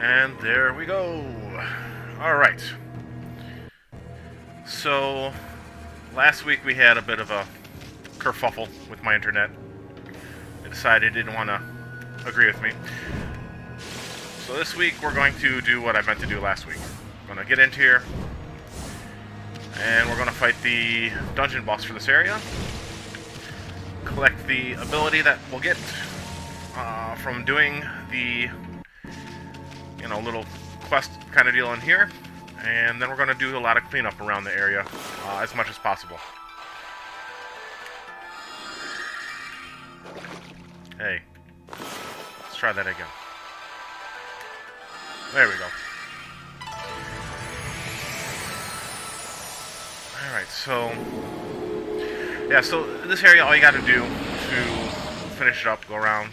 And there we go. Alright. So, last week we had a bit of a kerfuffle with my internet. It decided it didn't want to agree with me. So this week we're going to do what I meant to do last week. I'm going to get into here, and we're going to fight the dungeon boss for this area. Collect the ability that we'll get from doing the, little quest kind of deal in here. And then we're going to do a lot of cleanup around the area as much as possible. Hey, let's try that again. There we go. Alright, so in this area all you gotta do to finish it up, go around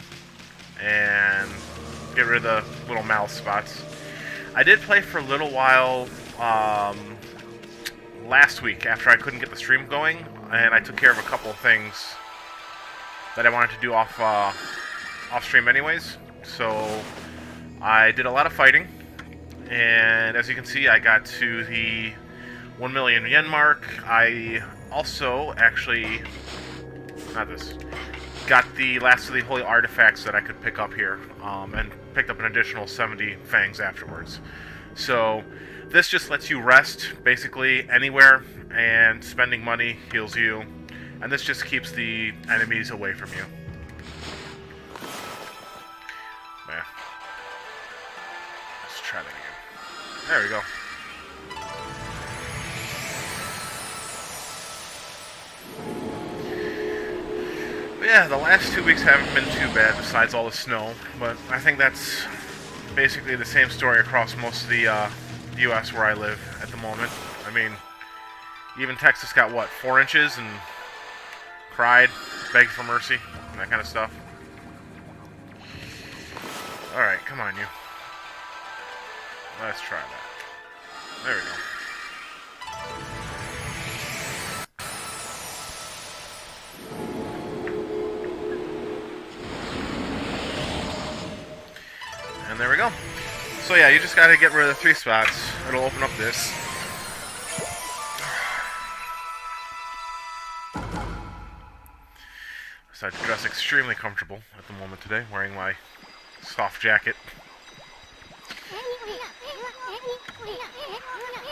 and get rid of the little mouth spots. I did play for a little while last week after I couldn't get the stream going, and I took care of a couple of things that I wanted to do off stream anyways. So I did a lot of fighting, and as you can see, I got to the 1 million yen mark. I also actually, got the last of the holy artifacts that I could pick up here, and picked up an additional 70 fangs afterwards. So this just lets you rest basically anywhere, and spending money heals you, and this just keeps the enemies away from you. Yeah. Let's try that again. There we go. But yeah, the last 2 weeks haven't been too bad besides all the snow, but I think that's basically the same story across most of the U.S. where I live at the moment. I mean, even Texas got, what, 4 inches and cried, begged for mercy, and that kind of stuff. Alright, come on, you. Let's try that. There we go. And there we go. So yeah, you just gotta get rid of the 3 spots. It'll open up this. So I dress extremely comfortable at the moment today, wearing my soft jacket.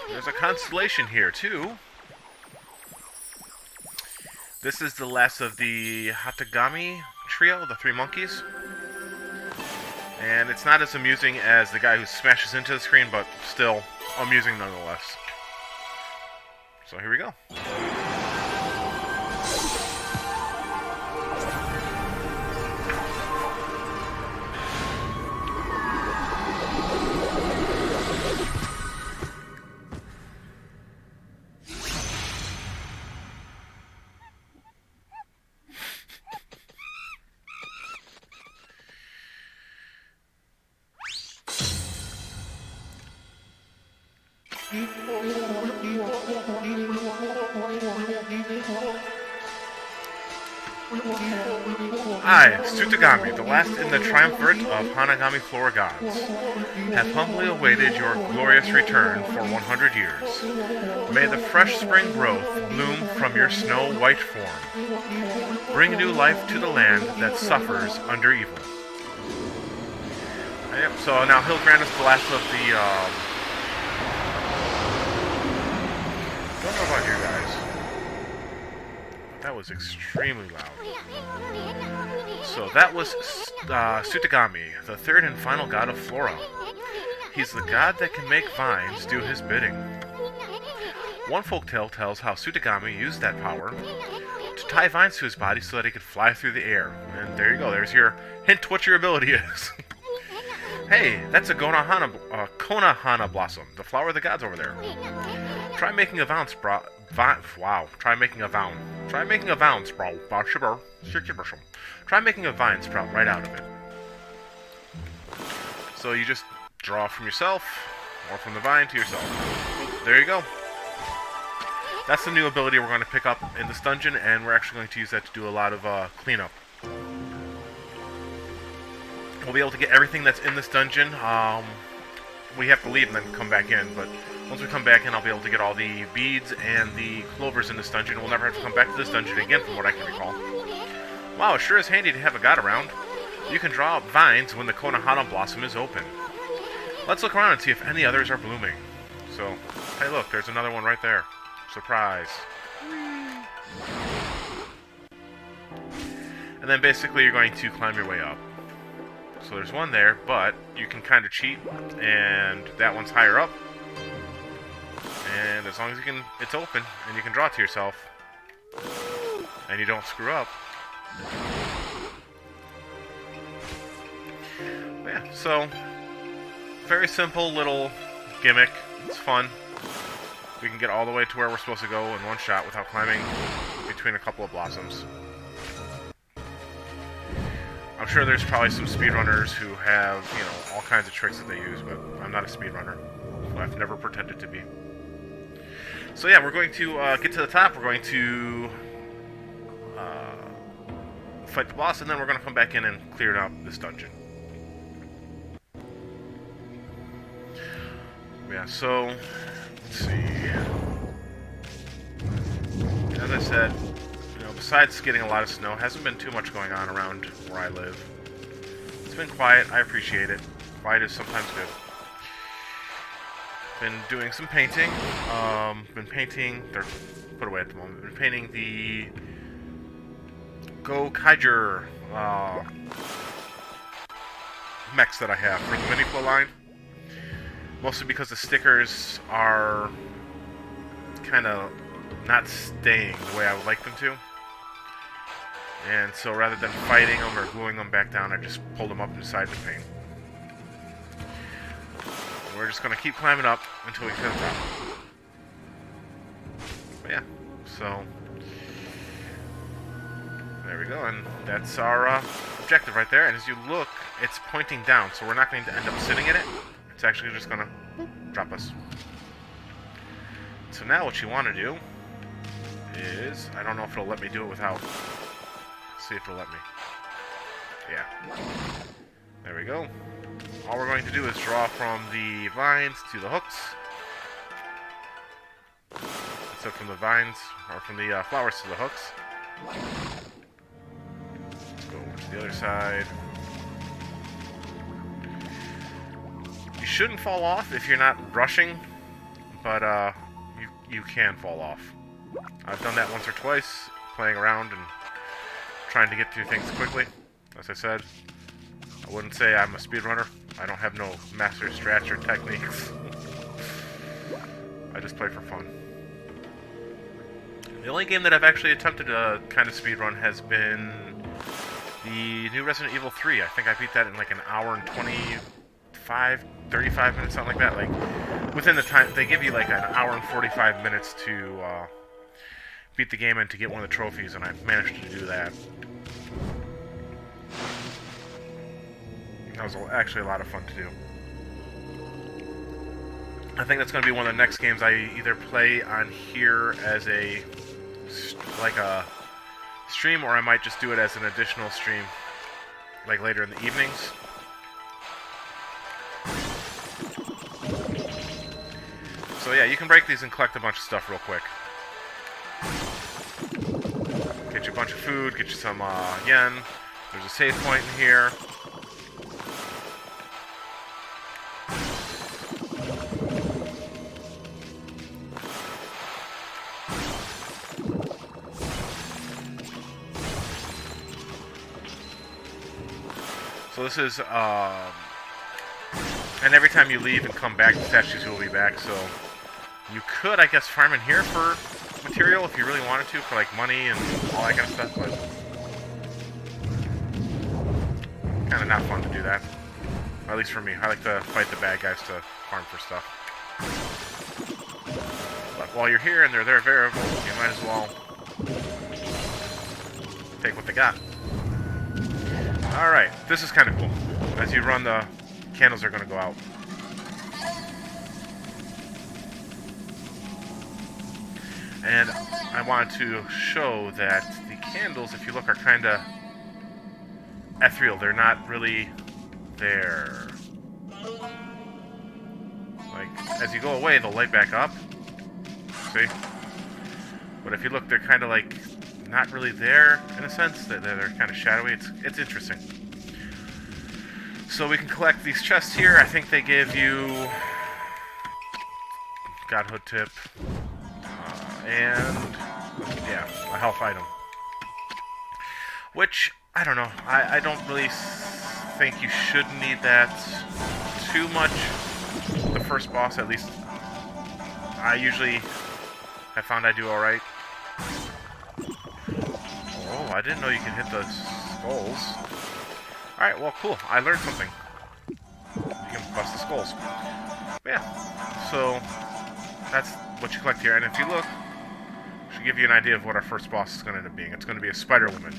There's a constellation here too. This is the last of the Hatagami trio, the 3 monkeys. And it's not as amusing as the guy who smashes into the screen, but still amusing nonetheless. So here we go. I, Tsutagami, the last in the triumvirate of Hanagami Flora gods, have humbly awaited your glorious return for 100 years. May the fresh spring growth bloom from your snow-white form. Bring new life to the land that suffers under evil. Yep, so now he'll grant us the last of the, I don't know about you guys. That was extremely loud. So that was Tsutagami, the 3rd and final god of Flora. He's the god that can make vines do his bidding. One folktale tells how Tsutagami used that power to tie vines to his body so that he could fly through the air. And there you go, there's your hint to what your ability is. Hey, that's a Kona Hana blossom, the flower of the gods over there. Try making a vine sprout. Try making a vine sprout. Try making a vine sprout right out of it. So you just draw from yourself, or from the vine to yourself. There you go. That's the new ability we're going to pick up in this dungeon, and we're actually going to use that to do a lot of cleanup. We'll be able to get everything that's in this dungeon we have to leave and then come back in, but once we come back in, I'll be able to get all the beads and the clovers in this dungeon. We'll never have to come back to this dungeon again, from what I can recall. Wow, it sure is handy to have a god around. You can draw up vines when the Konohana blossom is open. Let's look around and see if any others are blooming. So, hey look, there's another one right there. Surprise. And then basically you're going to climb your way up. So there's one there, but you can kind of cheat, and that one's higher up. And as long as you can, it's open, and you can draw it to yourself, and you don't screw up. But yeah, so very simple little gimmick. It's fun. We can get all the way to where we're supposed to go in one shot without climbing between a couple of blossoms. I'm sure there's probably some speedrunners who have, you know, all kinds of tricks that they use, but I'm not a speedrunner. I've never pretended to be. So yeah, we're going to get to the top. We're going to fight the boss, and then we're going to come back in and clear out this dungeon. Yeah, so let's see. As I said, you know, besides getting a lot of snow, hasn't been too much going on around where I live. It's been quiet. I appreciate it. Quiet is sometimes good. Been doing some painting. Been painting. They're put away at the moment. Been painting the Go Kaiger mechs that I have for the mini flow line. Mostly because the stickers are kind of not staying the way I would like them to. And so rather than fighting them or gluing them back down, I just pulled them up and decided to paint. We're just going to keep climbing up until we get to the top. But yeah, so there we go, and that's our objective right there. And as you look, it's pointing down, so we're not going to end up sitting in it. It's actually just going to drop us. So now what you want to do is, I don't know if it'll let me do it without, let's see if it'll let me. Yeah. There we go. All we're going to do is draw from the vines to the hooks. So from the vines, or from the flowers to the hooks. Let's go over to the other side. You shouldn't fall off if you're not rushing, but you can fall off. I've done that once or twice, playing around and trying to get through things quickly. As I said, I wouldn't say I'm a speedrunner. I don't have no master strats or techniques. I just play for fun. The only game that I've actually attempted to kind of speedrun has been the new Resident Evil 3. I think I beat that in like an hour and 35 minutes, something like that. Like, within the time, they give you like an hour and 45 minutes to beat the game and to get one of the trophies, and I managed to do that. That was actually a lot of fun to do. I think that's going to be one of the next games I either play on here as a stream, or I might just do it as an additional stream, like later in the evenings. So yeah, you can break these and collect a bunch of stuff real quick. Get you a bunch of food, get you some yen. There's a save point in here. So this is, and every time you leave and come back, the statues will be back, so you could, I guess, farm in here for material if you really wanted to, for like money and all that kind of stuff, but kind of not fun to do that. At least for me. I like to fight the bad guys to farm for stuff. But while you're here and they're there variable, you might as well take what they got. Alright, this is kind of cool. As you run, the candles are going to go out. And I want to show that the candles, if you look, are kind of ethereal. They're not really there. Like, as you go away, they'll light back up. See? But if you look, they're kind of like not really there in a sense. They're kind of shadowy. It's interesting. So we can collect these chests here. I think they give you Godhood tip and yeah, a health item. Which I don't know. I don't really think you should need that too much. The first boss, at least, I usually have found I do all right. Oh, I didn't know you could hit the skulls. Alright, well, cool. I learned something. You can bust the skulls. But yeah, so that's what you collect here. And if you look, it should give you an idea of what our first boss is going to end up being. It's going to be a spider woman.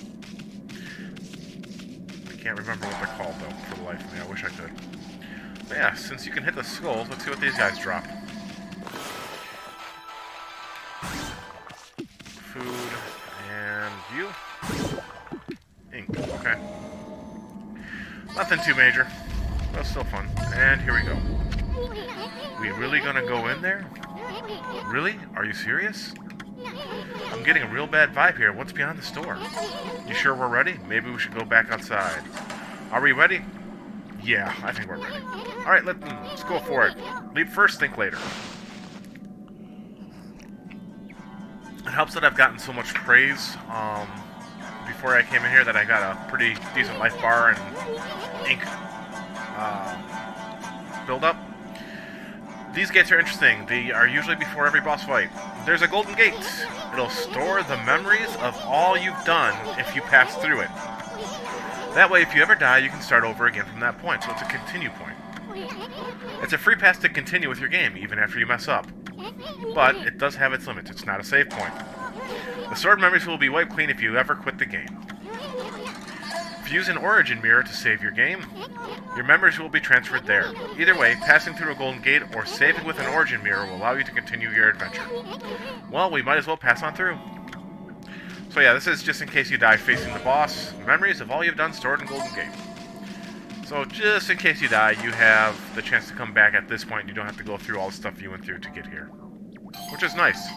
I can't remember what they're called, though, for the life of me. I wish I could. But yeah, since you can hit the skulls, let's see what these guys drop. Food, and you. Ink, okay. Nothing too major, but still fun. And here we go. We really gonna go in there? Really? Are you serious? I'm getting a real bad vibe here. What's behind the store? You sure we're ready? Maybe we should go back outside. Are we ready? Yeah, I think we're ready. Alright, let's go for it. Leap first, think later. It helps that I've gotten so much praise before I came in here that I got a pretty decent life bar and ink build up. These gates are interesting. They are usually before every boss fight. There's a golden gate. It'll store the memories of all you've done if you pass through it. That way, if you ever die, you can start over again from that point, so it's a continue point. It's a free pass to continue with your game, even after you mess up. But it does have its limits. It's not a save point. The stored memories will be wiped clean if you ever quit the game. If you use an origin mirror to save your game, your memories will be transferred there. Either way, passing through a golden gate or saving with an origin mirror will allow you to continue your adventure. Well, we might as well pass on through. So yeah, this is just in case you die facing the boss. Memories of all you've done stored in Golden Gate. So just in case you die, you have the chance to come back at this point. You don't have to go through all the stuff you went through to get here. Which is nice.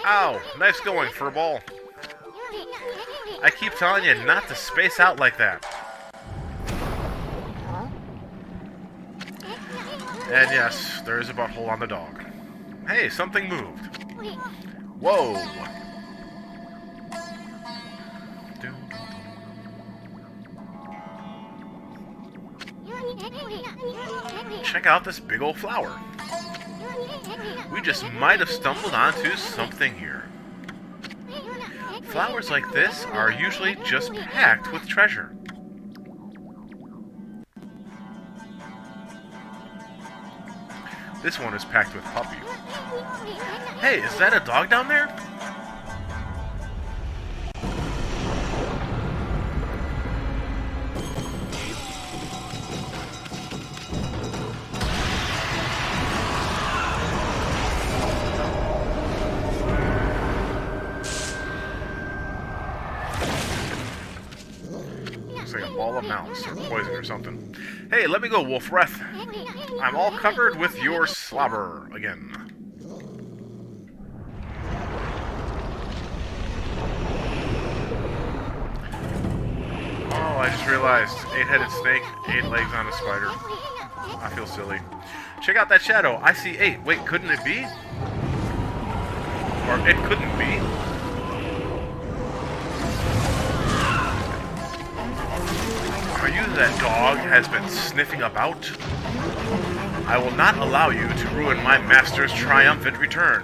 Ow! Nice going, furball. I keep telling you not to space out like that. And yes, there is a butthole on the dog. Hey, something moved. Whoa! Check out this big old flower. We just might have stumbled onto something here. Flowers like this are usually just packed with treasure. This one is packed with puppy. Hey, is that a dog down there? Looks like a ball of mouse or poison or something. Hey, let me go, Wolf Breath. I'm all covered with your slobber again. Oh, I just realized. 8-headed snake, 8 legs on a spider. I feel silly. Check out that shadow. I see 8. Wait, couldn't it be? Or it couldn't be. Are you that dog has been sniffing about? I will not allow you to ruin my master's triumphant return.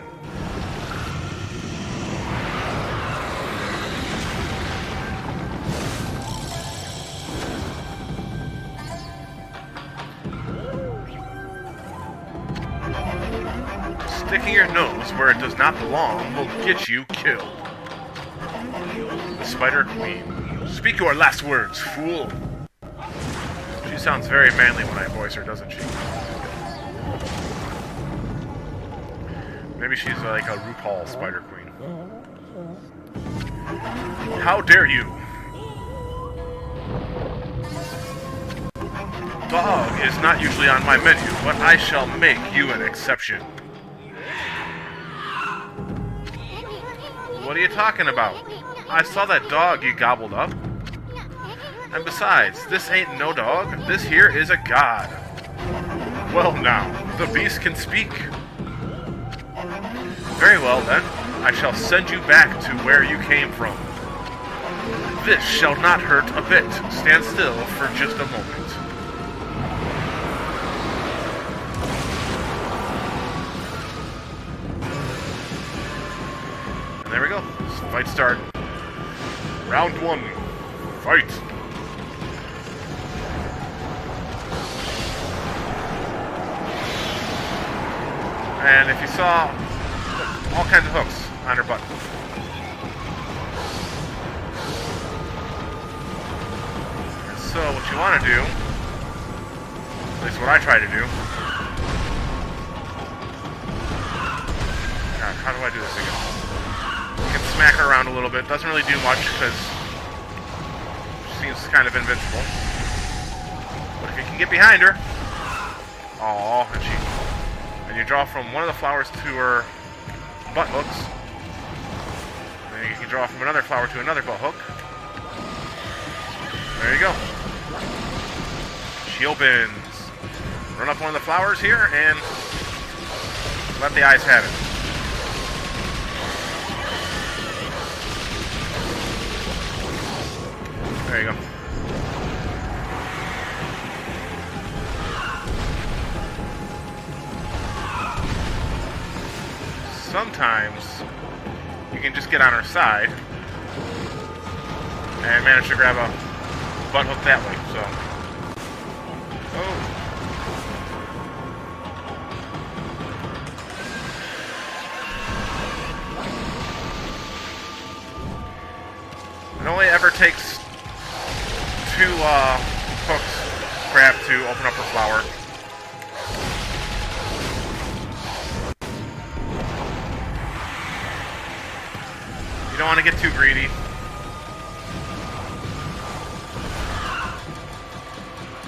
Sticking your nose where it does not belong will get you killed. The Spider Queen. Speak your last words, fool. She sounds very manly when I voice her, doesn't she? Maybe she's like a RuPaul Spider Queen. How dare you! Dog is not usually on my menu, but I shall make you an exception. What are you talking about? I saw that dog you gobbled up. And besides, this ain't no dog. This here is a god. Well now, the beast can speak. Very well then, I shall send you back to where you came from. This shall not hurt a bit. Stand still for just a moment. And there we go. Fight start. Round 1. Fight. And if you saw, all kinds of hooks on her butt. And so what you want to do, at least what I try to do. God, how do I do this again? You can smack her around a little bit. Doesn't really do much because she seems kind of invincible. But if you can get behind her, and you draw from one of the flowers to her butt hooks. And then you can draw from another flower to another butt hook. There you go. She opens. Run up one of the flowers here and let the eyes have it. There you go. Sometimes you can just get on her side and manage to grab a butt hook that way, so. Oh. It only ever takes 2 hooks grabbed to open up her flower. You don't want to get too greedy.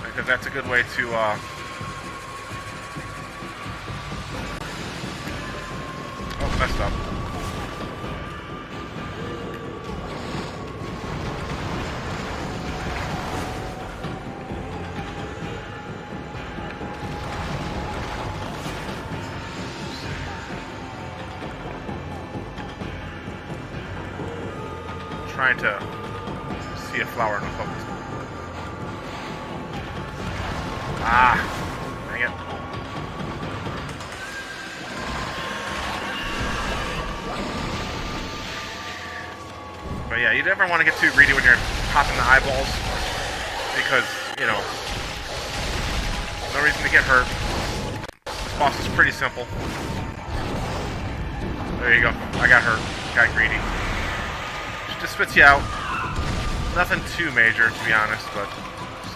Because that's a good way to oh, messed up. Trying to see a flower in the hook. Ah, dang it. But yeah, you never want to get too greedy when you're popping the eyeballs because, you know, no reason to get hurt. This boss is pretty simple. There you go. I got hurt. Got greedy. Just spits you out. Nothing too major, to be honest, but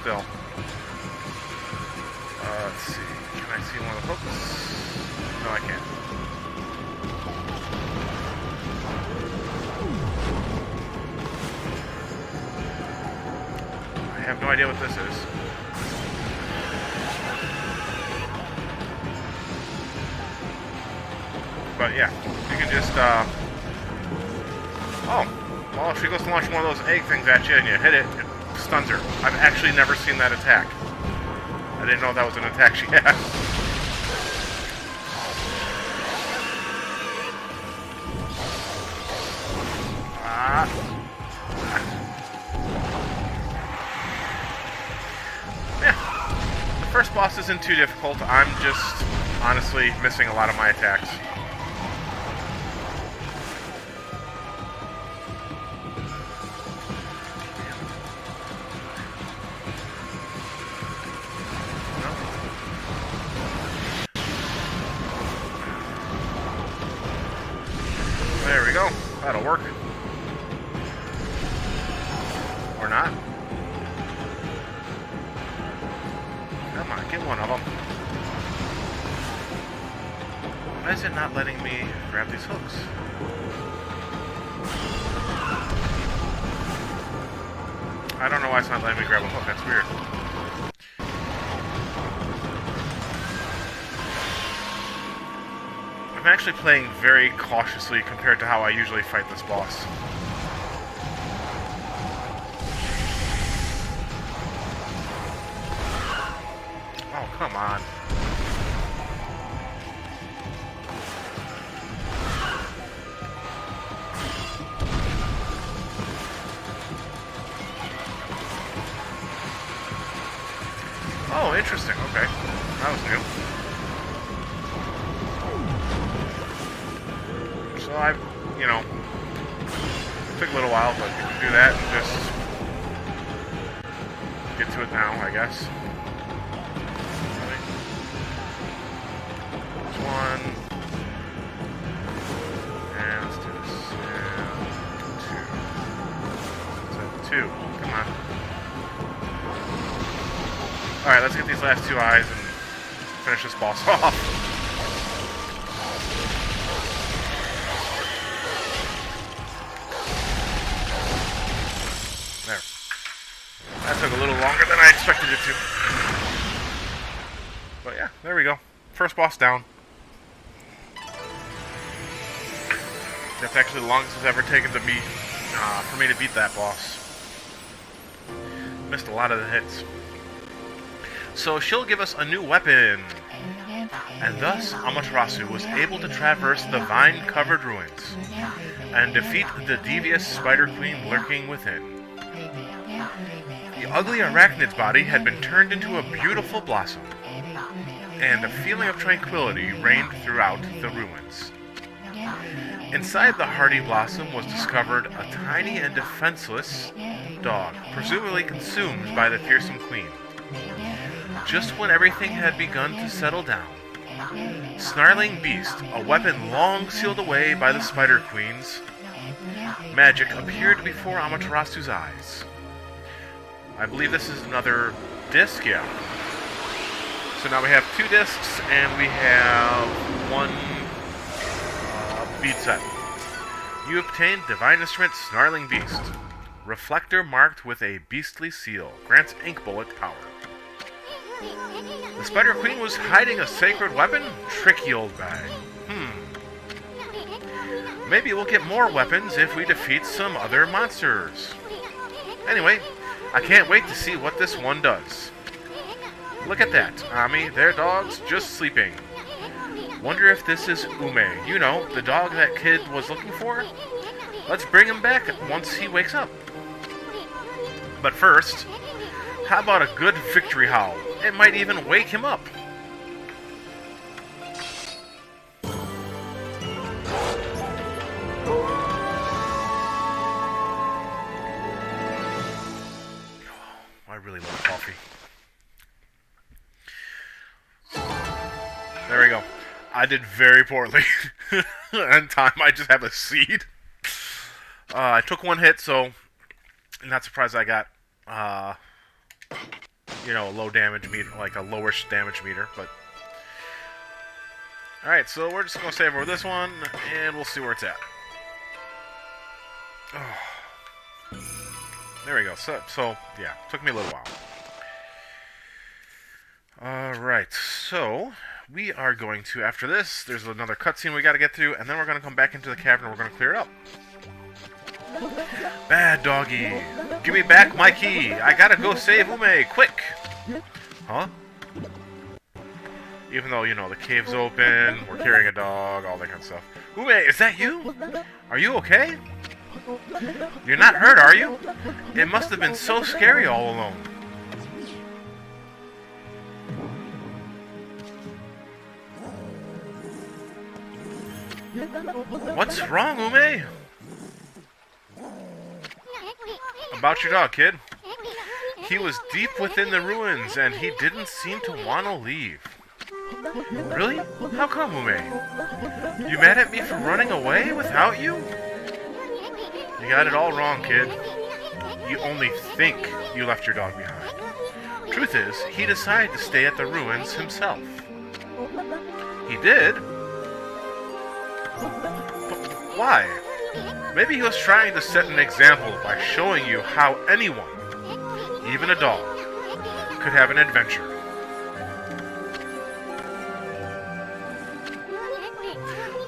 still. Let's see. Can I see one of the hooks? No, I can't. I have no idea what this is. But yeah, you can just, oh. Well, if she goes to launch one of those egg things at you and you hit it, it stuns her. I've actually never seen that attack. I didn't know that was an attack she had. Yeah. The first boss isn't too difficult. I'm just, honestly, missing a lot of my attacks. There we go. That'll work. Or not. Come on, get one of them. Why is it not letting me grab these hooks? I don't know why it's not letting me grab a hook. That's weird. I'm actually playing very cautiously compared to how I usually fight this boss. Oh, come on. Oh, interesting. Okay. That was new. So I, you know, took a little while, but you can do that and just get to it now, I guess. There's one. And let's do this. And two. Come on. Alright, let's get these last two eyes and finish this boss off. There. That took a little longer than I expected it to. But yeah, there we go. First boss down. That's actually the longest it's ever taken to beat, for me to beat that boss. Missed a lot of the hits. So she'll give us a new weapon. And thus, Amaterasu was able to traverse the vine-covered ruins and defeat the devious Spider Queen lurking within. The ugly arachnid's body had been turned into a beautiful blossom, and a feeling of tranquility reigned throughout the ruins. Inside the hardy blossom was discovered a tiny and defenseless dog, presumably consumed by the fearsome queen. Just when everything had begun to settle down, Snarling Beast, a weapon long sealed away by the Spider Queen's magic, appeared before Amaterasu's eyes. I believe this is another disc, yeah. So now we have 2 discs, and we have 1 bead set. You obtained Divine Instrument Snarling Beast. Reflector marked with a beastly seal. Grants ink bullet power. The Spider Queen was hiding a sacred weapon? Tricky old bag. Maybe we'll get more weapons if we defeat some other monsters. Anyway, I can't wait to see what this one does. Look at that, Ami. Their dog's just sleeping. Wonder if this is Ume. You know, the dog that kid was looking for? Let's bring him back once he wakes up. But first, how about a good victory howl? It might even wake him up. I really love coffee. There we go. I did very poorly. In time, I just have a seed. I took 1 hit, so I'm not surprised I got, you know, a low damage meter, like a lowish damage meter, but... Alright, so we're just going to save over this one, and we'll see where it's at. Oh. There we go. So yeah, took me a little while. Alright, so we are going to, after this, there's another cutscene we got to get through, and then we're going to come back into the cavern and we're going to clear it up. Bad doggy! Give me back my key! I gotta go save Ume! Quick! Huh? Even though, you know, the cave's open, we're carrying a dog, all that kind of stuff. Ume, is that you? Are you okay? You're not hurt, are you? It must have been so scary all alone. What's wrong, Ume? About your dog, kid. He was deep within the ruins, and he didn't seem to want to leave. Really? How come, Ume? You mad at me for running away without you? You got it all wrong, kid. You only think you left your dog behind. Truth is, he decided to stay at the ruins himself. He did? But why? Maybe he was trying to set an example by showing you how anyone, even a dog, could have an adventure.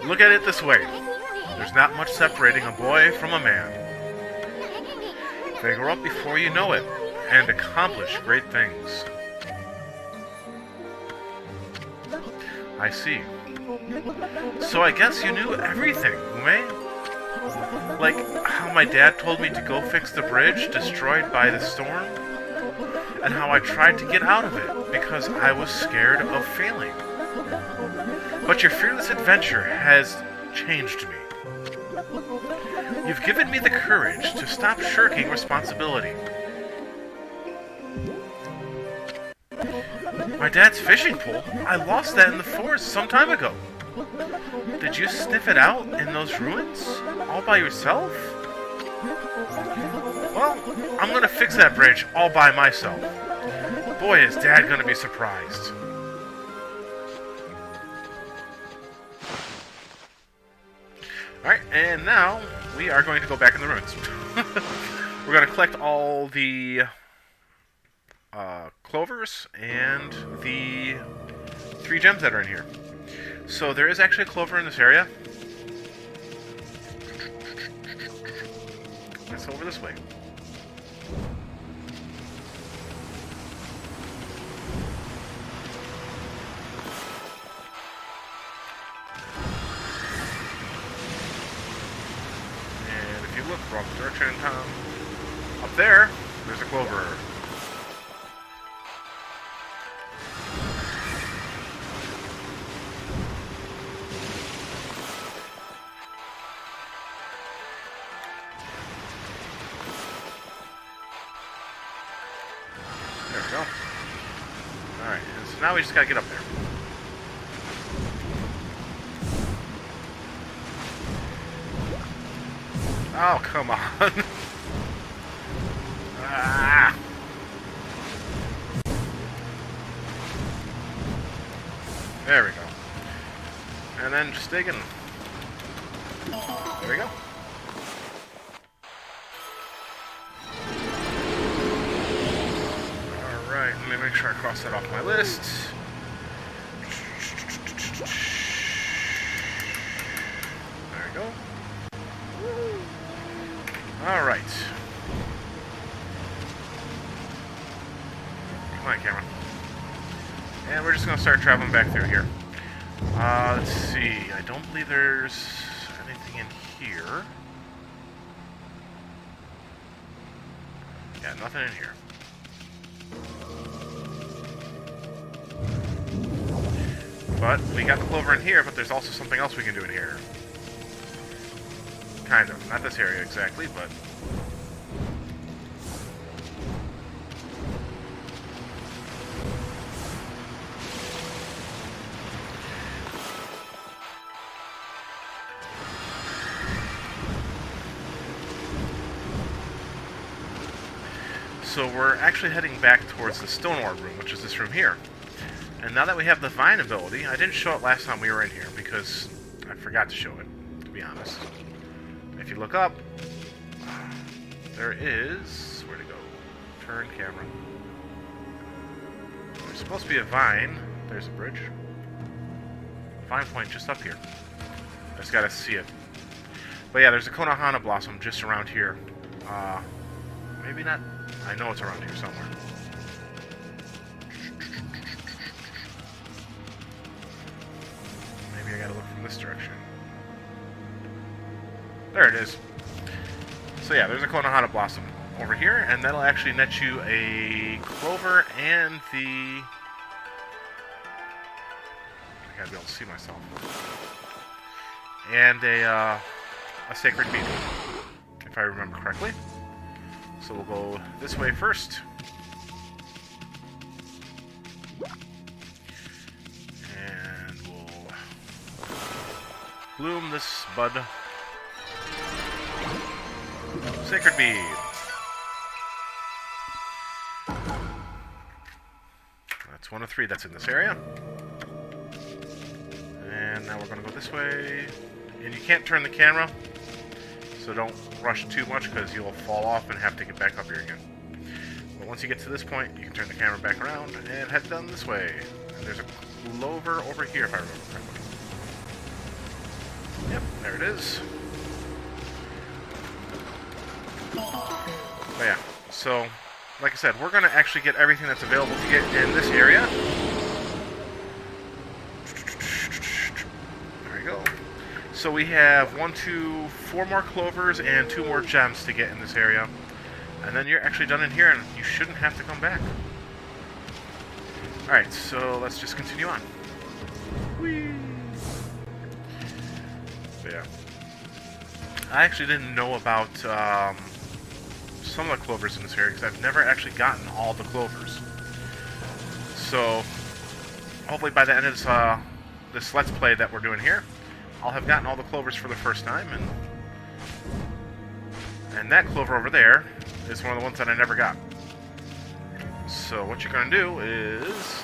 Look at it this way. There's not much separating a boy from a man. They grow up before you know it, and accomplish great things. I see. So I guess you knew everything, Ume? Like how my dad told me to go fix the bridge destroyed by the storm? And how I tried to get out of it because I was scared of failing. But your fearless adventure has changed me. You've given me the courage to stop shirking responsibility. My dad's fishing pole? I lost that in the forest some time ago. Did you sniff it out in those ruins? All by yourself? Well, I'm gonna fix that bridge all by myself. Boy, is Dad gonna be surprised. Alright, and now we are going to go back in the ruins. We're going to collect all the clovers and the 3 gems that are in here. So there is actually a clover in this area. It's over this way. And if you look wrong direction, up there, there's a clover. There we go. Alright, so now we just gotta get up there. Oh, come on. Ah. There we go. And then just dig in. There we go. Alright, let me make sure I cross that off my list. There we go. Alright. Come on, camera. And we're just going to start traveling back through here. Let's see. I don't believe there's anything in here. Yeah, nothing in here. But we got the clover in here, but there's also something else we can do in here. Kind of. Not this area exactly, but... So we're actually heading back towards the Stoneward room, which is this room here. And now that we have the Vine ability, I didn't show it last time we were in here because I forgot to show it, to be honest. If you look up, there is... Where'd it go? Turn camera. There's supposed to be a vine. There's a bridge. Vine point just up here. I just gotta see it. But yeah, there's a Konohana blossom just around here. Maybe not... I know it's around here somewhere. Maybe I gotta look from this direction. There it is. So yeah, there's a Konohana blossom over here, and that'll actually net you a clover and the... I gotta be able to see myself. And a sacred bead, if I remember correctly. So we'll go this way first. And we'll bloom this bud. Sacred bead. That's 1 of 3 that's in this area. And now we're going to go this way. And you can't turn the camera, so don't rush too much because you'll fall off and have to get back up here again. But once you get to this point, you can turn the camera back around and head down this way. And there's a clover over here, if I remember correctly. Yep, there it is. But yeah, so, like I said, we're going to actually get everything that's available to get in this area. There we go. So we have 4 more clovers and 2 more gems to get in this area. And then you're actually done in here, and you shouldn't have to come back. Alright, so let's just continue on. Whee! But yeah. I actually didn't know about some of the clovers in this area, because I've never actually gotten all the clovers. So, hopefully by the end of this Let's Play that we're doing here, I'll have gotten all the clovers for the first time, and that clover over there is one of the ones that I never got. So what you're going to do is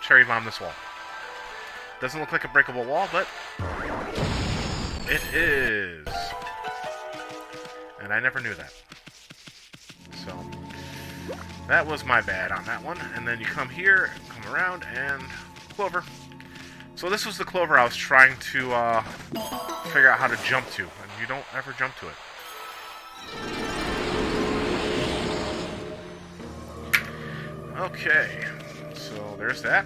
cherry bomb this wall. Doesn't look like a breakable wall, but it is. And I never knew that. So that was my bad on that one. And then you come here, come around, and clover. So this was the clover I was trying to figure out how to jump to, and you don't ever jump to it. Okay, so there's that.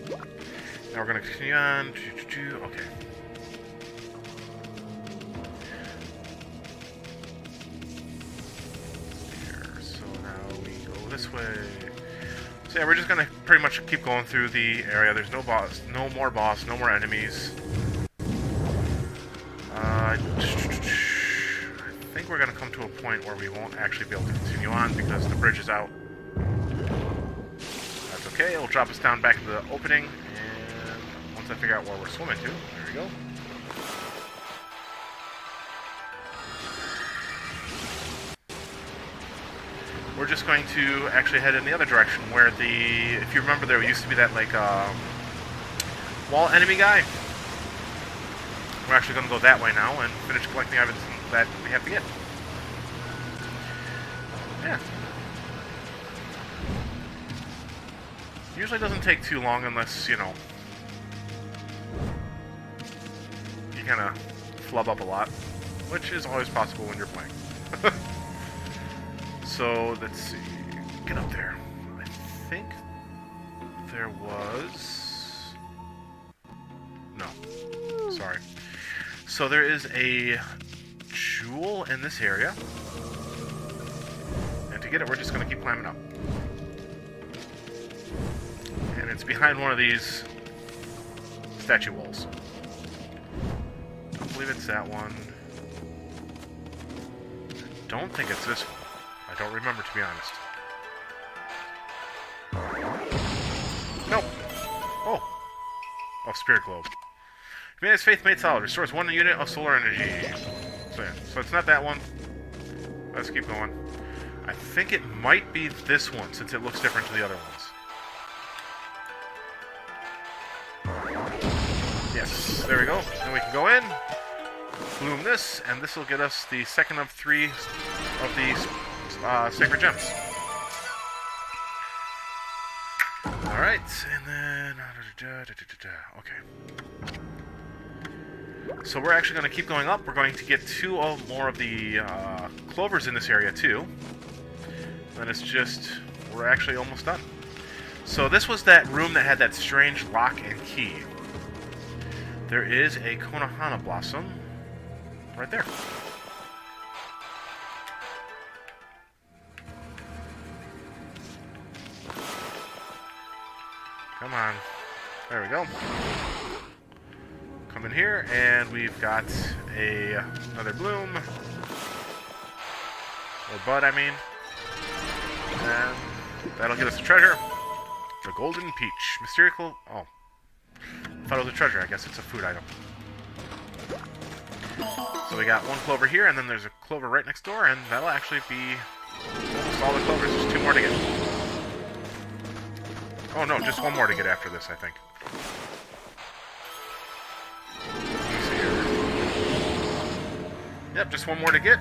Now we're going to continue on. Okay. Here, so now we go this way. So yeah, we're just gonna pretty much keep going through the area. There's no boss, no more enemies. I think we're gonna come to a point where we won't actually be able to continue on because the bridge is out. That's okay, it'll drop us down back to the opening, and once I figure out where we're swimming to, there we go. We're just going to actually head in the other direction where if you remember, there used to be that, like, wall enemy guy. We're actually going to go that way now and finish collecting everything that we have to get. Yeah. Usually doesn't take too long unless, you know, you kind of flub up a lot, which is always possible when you're playing. So, let's see. Get up there. I think there was... No. Sorry. So there is a jewel in this area. And to get it, we're just going to keep climbing up. And it's behind one of these statue walls. I believe it's that one. I don't think it's this one. I don't remember, to be honest. Nope. Oh, Spirit Globe. Humanity's faith made solid. Restores 1 unit of solar energy. So, yeah. So it's not that one. Let's keep going. I think it might be this one, since it looks different to the other ones. Yes. There we go. And we can go in. Bloom this, and this will get us the second of 3 of these sacred gems. Alright, and then... Okay. So we're actually going to keep going up. We're going to get 2 more of the clovers in this area, too. And it's just... We're actually almost done. So this was that room that had that strange lock and key. There is a Konohana blossom right there. Come on. There we go. Come in here, and we've got another bloom. Or bud, I mean. And that'll get us a treasure. The golden peach. Mystical... Oh. I thought it was a treasure. I guess it's a food item. So we got 1 clover here, and then there's a clover right next door, and that'll actually be almost all the clovers. There's 2 more to get. Oh no, just 1 more to get after this, I think. Let me see here. Yep, just one more to get.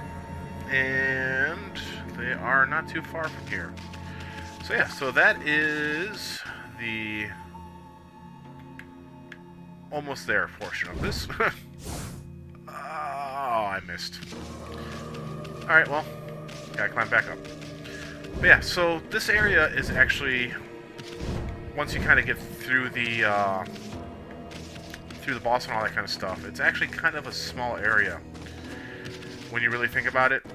And they are not too far from here. So yeah, so that is the almost there portion of this. Oh, I missed. Alright, well, gotta climb back up. But yeah, so this area is actually, once you kind of get through the boss and all that kind of stuff, it's actually kind of a small area. When you really think about it,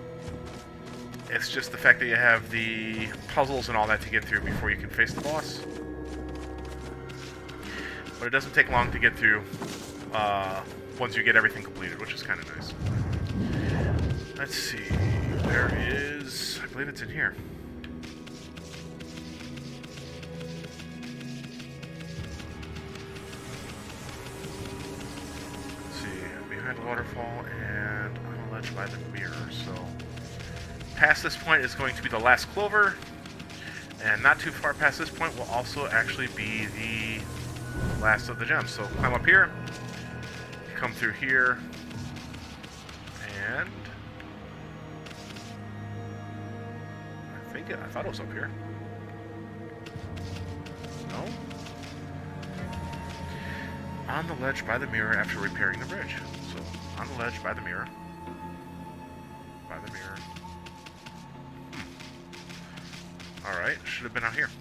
it's just the fact that you have the puzzles and all that to get through before you can face the boss. But it doesn't take long to get through once you get everything completed, which is kind of nice. Let's see. There is... I believe it's in here. Let's see. Behind the waterfall and on a ledge by the mirror. So, past this point is going to be the last Clover. And not too far past this point will also actually be the last of the gems. So, climb up here. Come through here. And... I thought it was up here. No? On the ledge by the mirror after repairing the bridge. So, on the ledge by the mirror. By the mirror. Alright, should have been out here.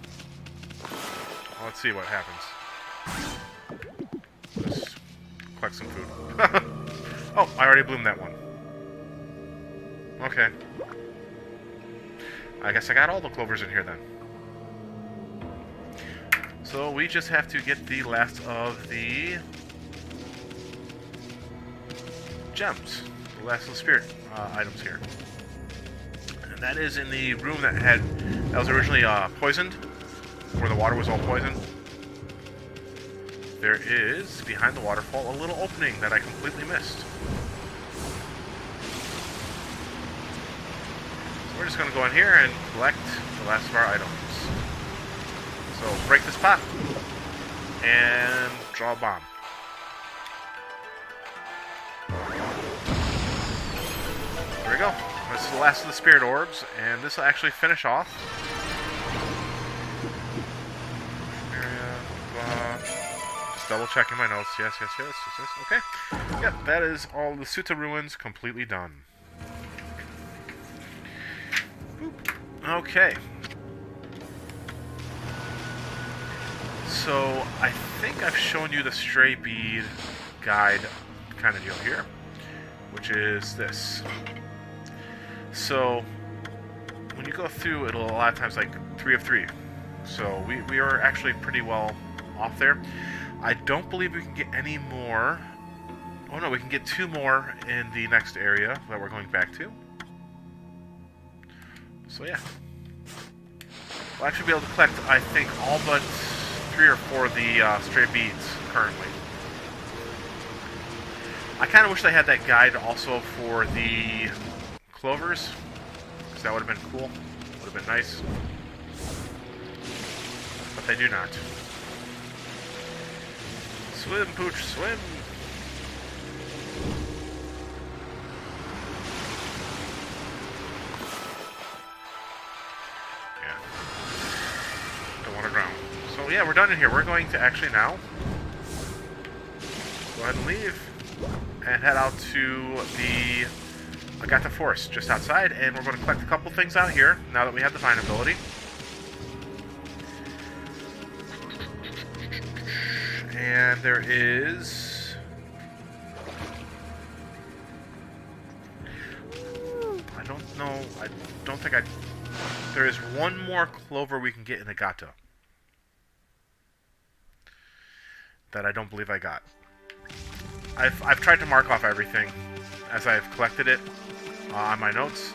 Well, let's see what happens. Just collect some food. Oh, I already bloomed that one. Okay. I guess I got all the clovers in here then. So we just have to get the last of the gems, the last of the spirit items here, and that is in the room that was originally poisoned, where the water was all poisoned. There is behind the waterfall a little opening that I completely missed. We're just going to go in here and collect the last of our items. So, break this pot and draw a bomb. There we go. This is the last of the spirit orbs, and this will actually finish off. Just double checking my notes. Yes. Okay. Yep, that is all the Sutta ruins completely done. Okay. So, I think I've shown you the stray bead guide kind of deal here, which is this. So, when you go through, it'll a lot of times like 3 of 3. So, we are actually pretty well off there. I don't believe we can get any more. Oh no, we can get 2 more in the next area that we're going back to. So yeah, we'll actually be able to collect, I think, all but 3 or 4 of the stray beads currently. I kind of wish they had that guide also for the clovers, because that would have been cool, would have been nice, but they do not. Swim, Pooch, swim! So yeah, we're done in here. We're going to actually now go ahead and leave and head out to the Agata Forest just outside, and we're going to collect a couple things out here now that we have the vine ability. And there is... I don't know. I don't think I... There is one more clover we can get in Agata that I don't believe I got. I've tried to mark off everything as I've collected it on my notes.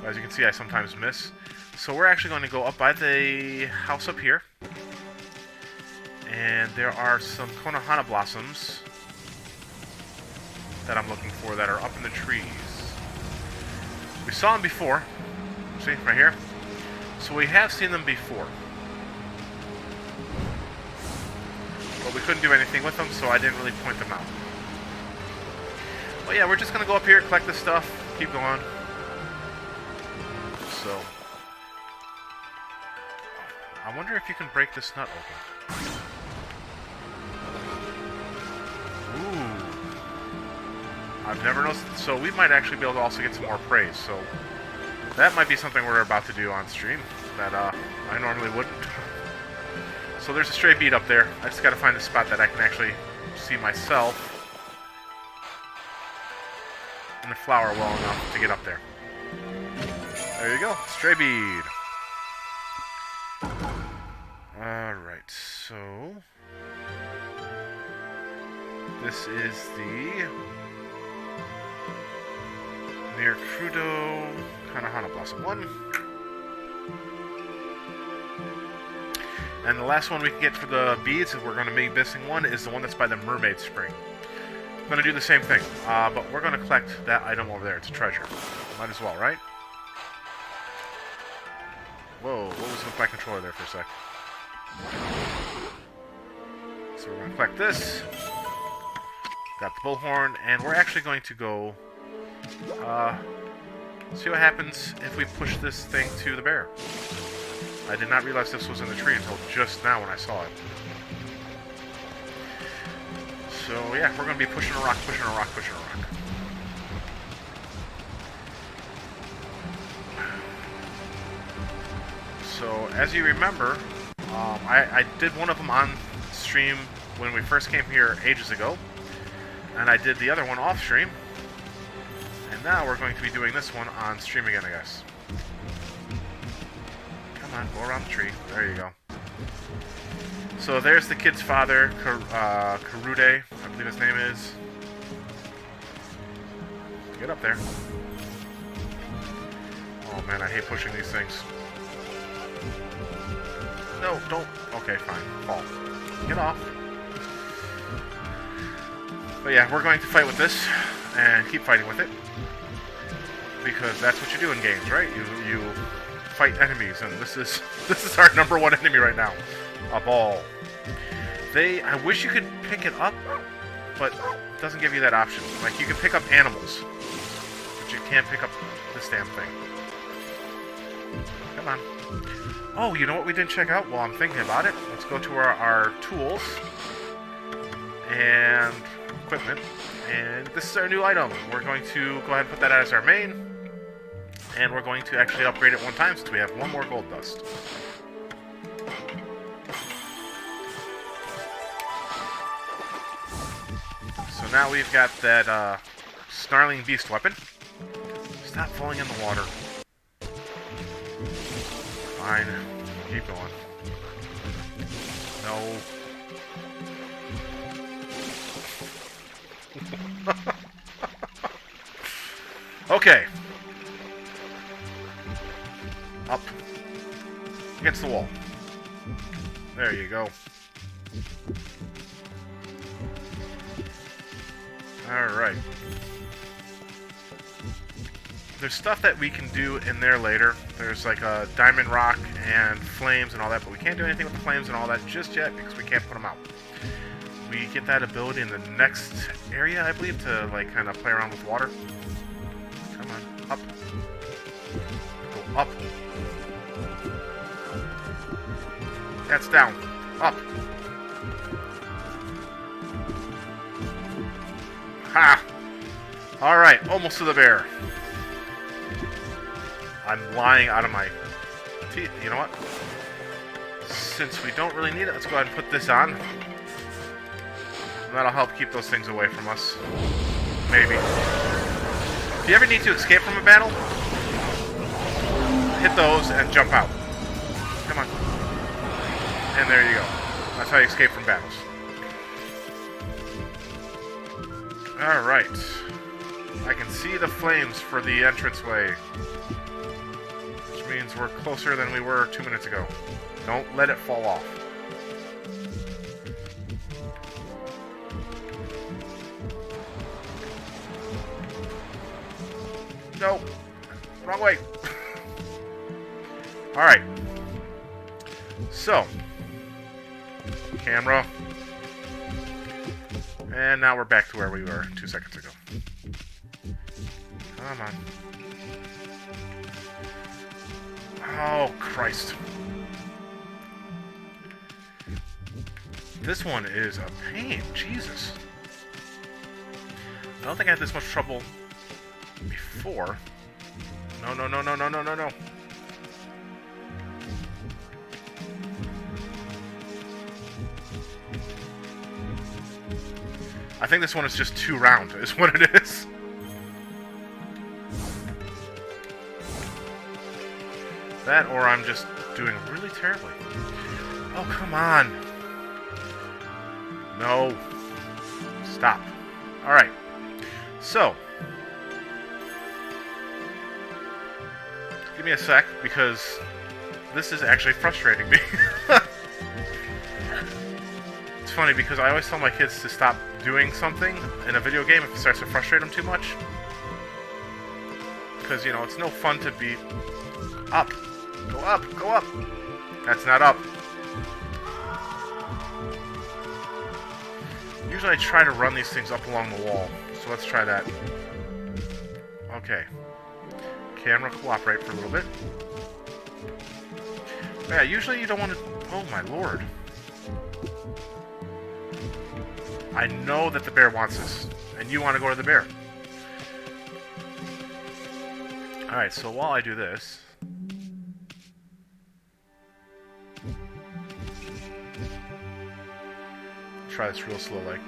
As you can see, I sometimes miss. So we're actually going to go up by the house up here. And there are some Konohana blossoms that I'm looking for that are up in the trees. We saw them before. See, right here. So we have seen them before. But we couldn't do anything with them, so I didn't really point them out. Well, yeah, we're just gonna go up here, collect this stuff, keep going. So, I wonder if you can break this nut open. Ooh. I've never noticed. So we might actually be able to also get some more praise. So that might be something we're about to do on stream that I normally wouldn't. So there's a stray bead up there. I just got to find a spot that I can actually see myself and the flower well enough to get up there. There you go, stray bead. Alright, so this is the near Crudo Hana Blossom 1. And the last one we can get for the beads, if we're going to be missing one, is the one that's by the Mermaid Spring. I'm going to do the same thing, but we're going to collect that item over there. It's a treasure. Might as well, right? Whoa, what was with my controller there for a sec? So we're going to collect this. Got the bullhorn, and we're actually going to go see what happens if we push this thing to the bear. I did not realize this was in the tree until just now when I saw it. So yeah, we're going to be pushing a rock, pushing a rock, pushing a rock. So as you remember, I did one of them on stream when we first came here ages ago, and I did the other one off stream, and now we're going to be doing this one on stream again, I guess. Come on, go around the tree. There you go. So there's the kid's father, Karude, I believe his name is. Get up there. Oh man, I hate pushing these things. No, don't. Okay, fine. Fall. Get off. But yeah, we're going to fight with this, and keep fighting with it. Because that's what you do in games, right? You fight enemies, and this is our #1 enemy right now. A ball. I wish you could pick it up, but it doesn't give you that option. Like, you can pick up animals, but you can't pick up this damn thing. Come on. Oh, you know what we didn't check out while I'm thinking about it? Let's go to our tools and equipment, and this is our new item. We're going to go ahead and put that as our main, and we're going to actually upgrade it one time since we have one more gold dust. So now we've got that snarling beast weapon. Stop falling in the water. Fine. Keep going. No. Okay. Up. Against the wall. There you go. Alright. There's stuff that we can do in there later. There's like a diamond rock and flames and all that, but we can't do anything with the flames and all that just yet because we can't put them out. We get that ability in the next area, I believe, to like kind of play around with water. Come on, up. Go up. That's down. Up. Ha! Alright, almost to the bear. I'm lying out of my teeth. You know what? Since we don't really need it, let's go ahead and put this on. And that'll help keep those things away from us. Maybe. If you ever need to escape from a battle, hit those and jump out. Come on. And there you go. That's how you escape from battles. Alright. I can see the flames for the entranceway. Which means we're closer than we were 2 minutes ago. Don't let it fall off. No. Wrong way. Alright. So. Camera. And now we're back to where we were 2 seconds ago. Come on. Oh, Christ. This one is a pain. Jesus. I don't think I had this much trouble before. No, no, no, no, no, no, no, no. I think this one is just too round, is what it is. That, or I'm just doing really terribly. Oh, come on. No. Stop. Alright. So. Give me a sec, because this is actually frustrating me. It's funny, because I always tell my kids to stop doing something in a video game if it starts to frustrate them too much. Because, you know, it's no fun to be up. Go up, go up. That's not up. Usually I try to run these things up along the wall. So let's try that. Okay. Camera, cooperate for a little bit. Yeah, usually you don't want to... Oh my lord. I know that the bear wants this. And you want to go to the bear. Alright, so while I do this... Try this real slow, like...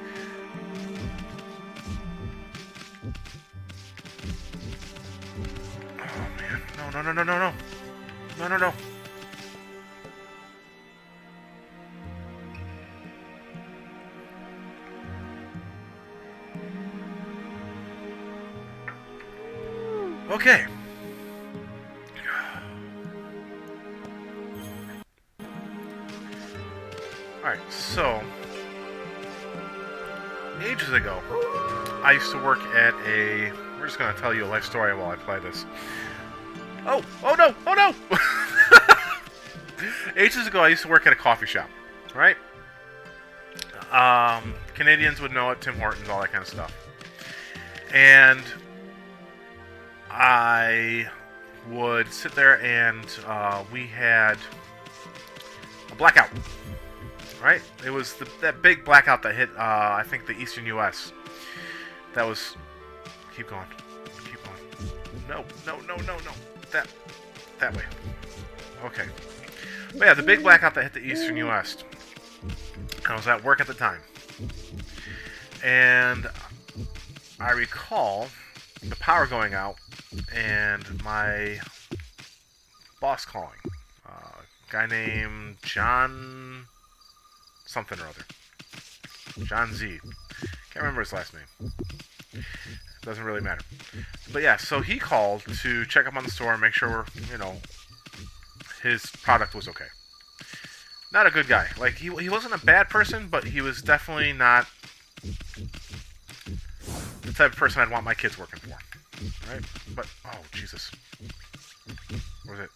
Oh, man. No, no, no, no, no, no. No, no, no. Okay. Alright, so... Ages ago, I used to work at a... We're just going to tell you a life story while I play this. Oh! Oh no! Oh no! Ages ago, I used to work at a coffee shop. Right? Canadians would know it, Tim Hortons, all that kind of stuff. And... I would sit there and we had a blackout. Right? It was that big blackout that hit, I think, the eastern U.S. That was... Keep going. Keep going. No, no, no, no, no. That way. Okay. But yeah, the big blackout that hit the eastern U.S. I was at work at the time. And I recall the power going out and my boss calling. A guy named John... something or other. John Z. Can't remember his last name. Doesn't really matter. But yeah, so he called to check up on the store and make sure, you know, his product was okay. Not a good guy. Like, he wasn't a bad person, but he was definitely not the type of person I'd want my kids working for. Right? But, oh, Jesus. What was it?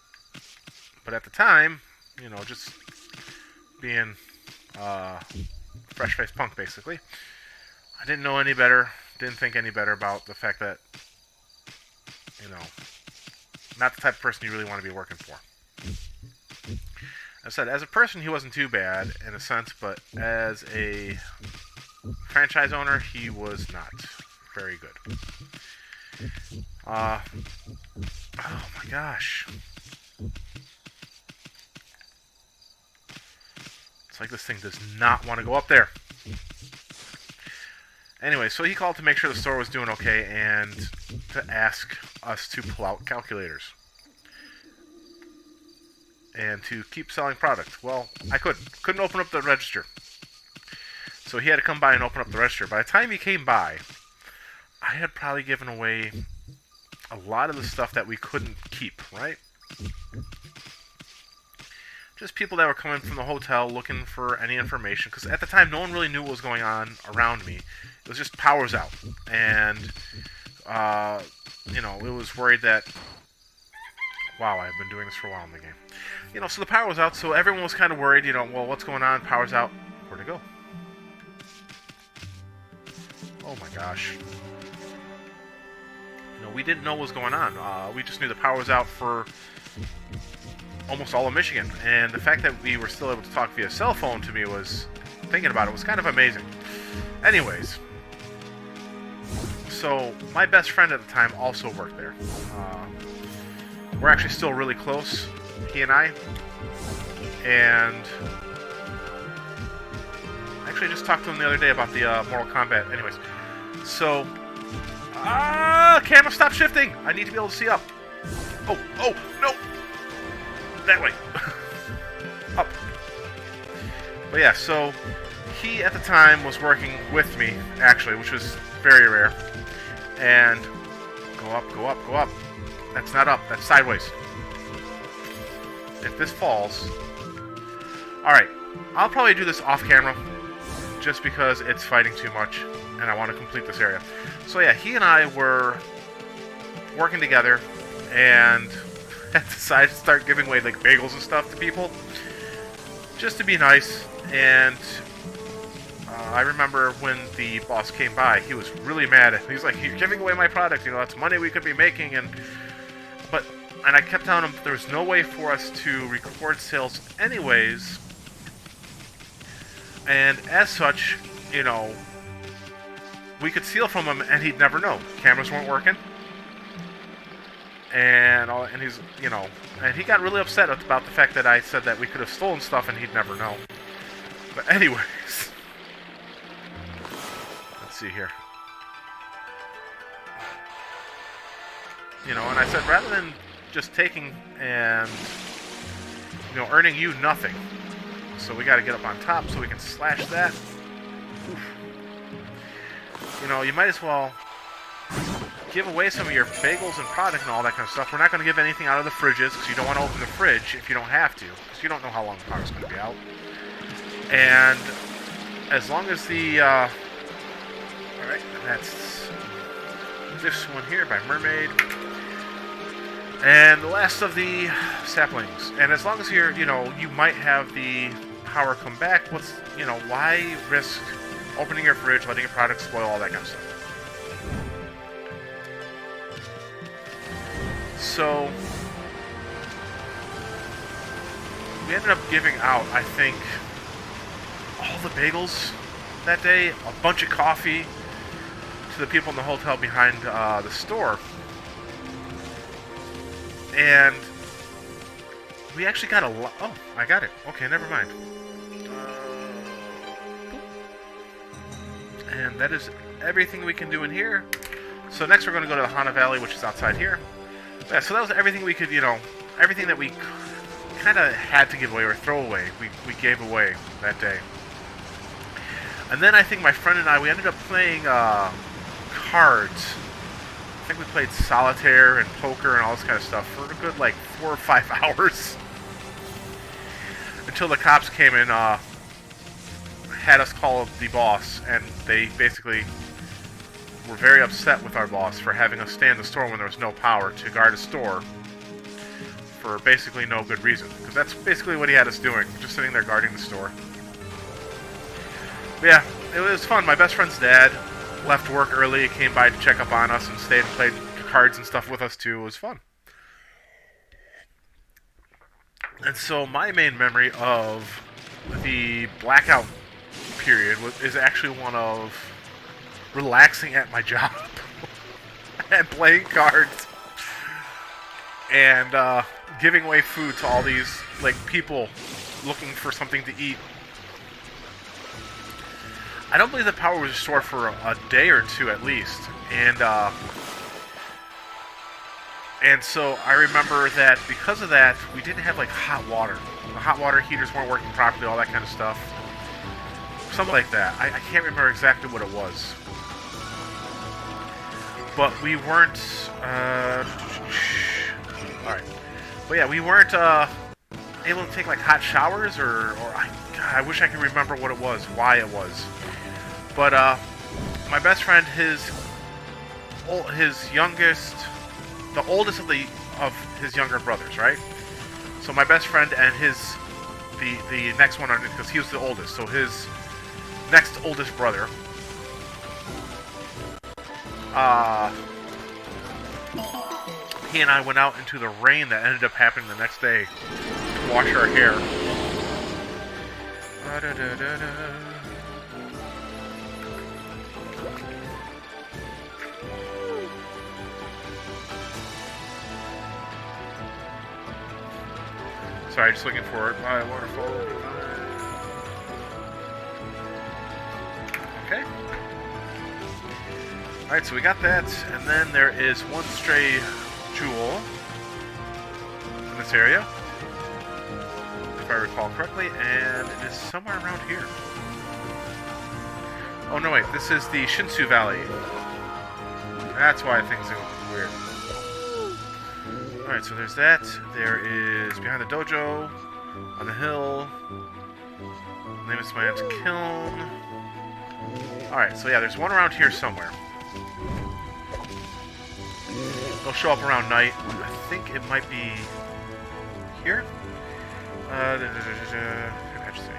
But at the time, you know, just being... fresh-faced punk, basically. I didn't know any better, didn't think any better about the fact that, you know, not the type of person you really want to be working for. I said, as a person, he wasn't too bad, in a sense, but as a franchise owner, he was not very good. Oh my gosh. It's like this thing does not want to go up there. Anyway, so he called to make sure the store was doing okay and to ask us to pull out calculators. And to keep selling product. Well, I couldn't open up the register. So he had to come by and open up the register. By the time he came by, I had probably given away a lot of the stuff that we couldn't keep, right? Just people that were coming from the hotel looking for any information. Because at the time, no one really knew what was going on around me. It was just power's out. And, you know, it was worried that... Wow, I've been doing this for a while in the game. You know, so the power was out, so everyone was kind of worried, you know, well, what's going on? Power's out. Where'd it go? Oh my gosh. we didn't know what was going on. We just knew the power was out for almost all of Michigan. And the fact that we were still able to talk via cell phone to me was, thinking about it, was kind of amazing. Anyways, so my best friend at the time also worked there. We're actually still really close, he and I. And actually, I just talked to him the other day about the Mortal Kombat. Anyways, so camera, stop shifting. I need to be able to see up. Oh, no, that way. Up. But yeah, so he at the time was working with me, actually, which was very rare. And go up, go up, go up. That's not up. That's sideways. If this falls, all right, I'll probably do this off camera, just because it's fighting too much, and I want to complete this area. So yeah, he and I were working together, and decided to start giving away like bagels and stuff to people, just to be nice. And I remember when the boss came by, he was really mad. He's like, "You're giving away my product. That's money we could be making." And I kept telling him there was no way for us to record sales anyways. And as such, we could steal from him and he'd never know. Cameras weren't working. And he's, and he got really upset about the fact that I said that we could have stolen stuff and he'd never know. But anyways, let's see here. And I said, rather than just taking and, earning you nothing, so we got to get up on top so we can slash that. Oof. You might as well give away some of your bagels and product and all that kind of stuff. We're not going to give anything out of the fridges because you don't want to open the fridge if you don't have to, because you don't know how long the power's going to be out. And as long as the alright, that's this one here by Mermaid. And the last of the saplings. And as long as you're, you might have the power come back, why risk opening your fridge, letting your product spoil, all that kind of stuff. So we ended up giving out, I think, all the bagels that day, a bunch of coffee to the people in the hotel behind the store. And we actually got a lot. Oh, I got it. Okay, never mind. And that is everything we can do in here. So next we're going to go to the Hana Valley, which is outside here. Yeah, so that was everything we could, everything that we kind of had to give away or throw away, we gave away that day. And then I think my friend and I, we ended up playing cards. I think we played solitaire and poker and all this kind of stuff for a good 4 or 5 hours. Until the cops came and had us call the boss, and they basically were very upset with our boss for having us stay in the store when there was no power to guard a store for basically no good reason. Because that's basically what he had us doing, just sitting there guarding the store. But yeah, it was fun. My best friend's dad left work early, came by to check up on us and stayed and played cards and stuff with us too. It was fun. And so my main memory of the blackout period is actually one of relaxing at my job and playing cards and giving away food to all these people looking for something to eat. I don't believe the power was restored for a day or two at least, and so I remember that because of that, we didn't have hot water. The hot water heaters weren't working properly, all that kind of stuff. Something like that. I can't remember exactly what it was. But we weren't, alright. But yeah, we weren't, able to take hot showers, or I wish I could remember what it was, why it was. But, my best friend, his youngest, the oldest of his younger brothers, right? So my best friend and the next one underneath, because he was the oldest, so his next oldest brother, he and I went out into the rain that ended up happening the next day to wash our hair. Sorry, just looking for it. By waterfall. Okay. Alright, so we got that, and then there is one stray jewel in this area, if I recall correctly, and it is somewhere around here. Oh no, wait, this is the Shinsu Valley. That's why things are weird. Alright, so there's that. There is behind the dojo, on the hill, Lamest Man's Kiln. Alright, so yeah, there's one around here somewhere. They'll show up around night. I think it might be here?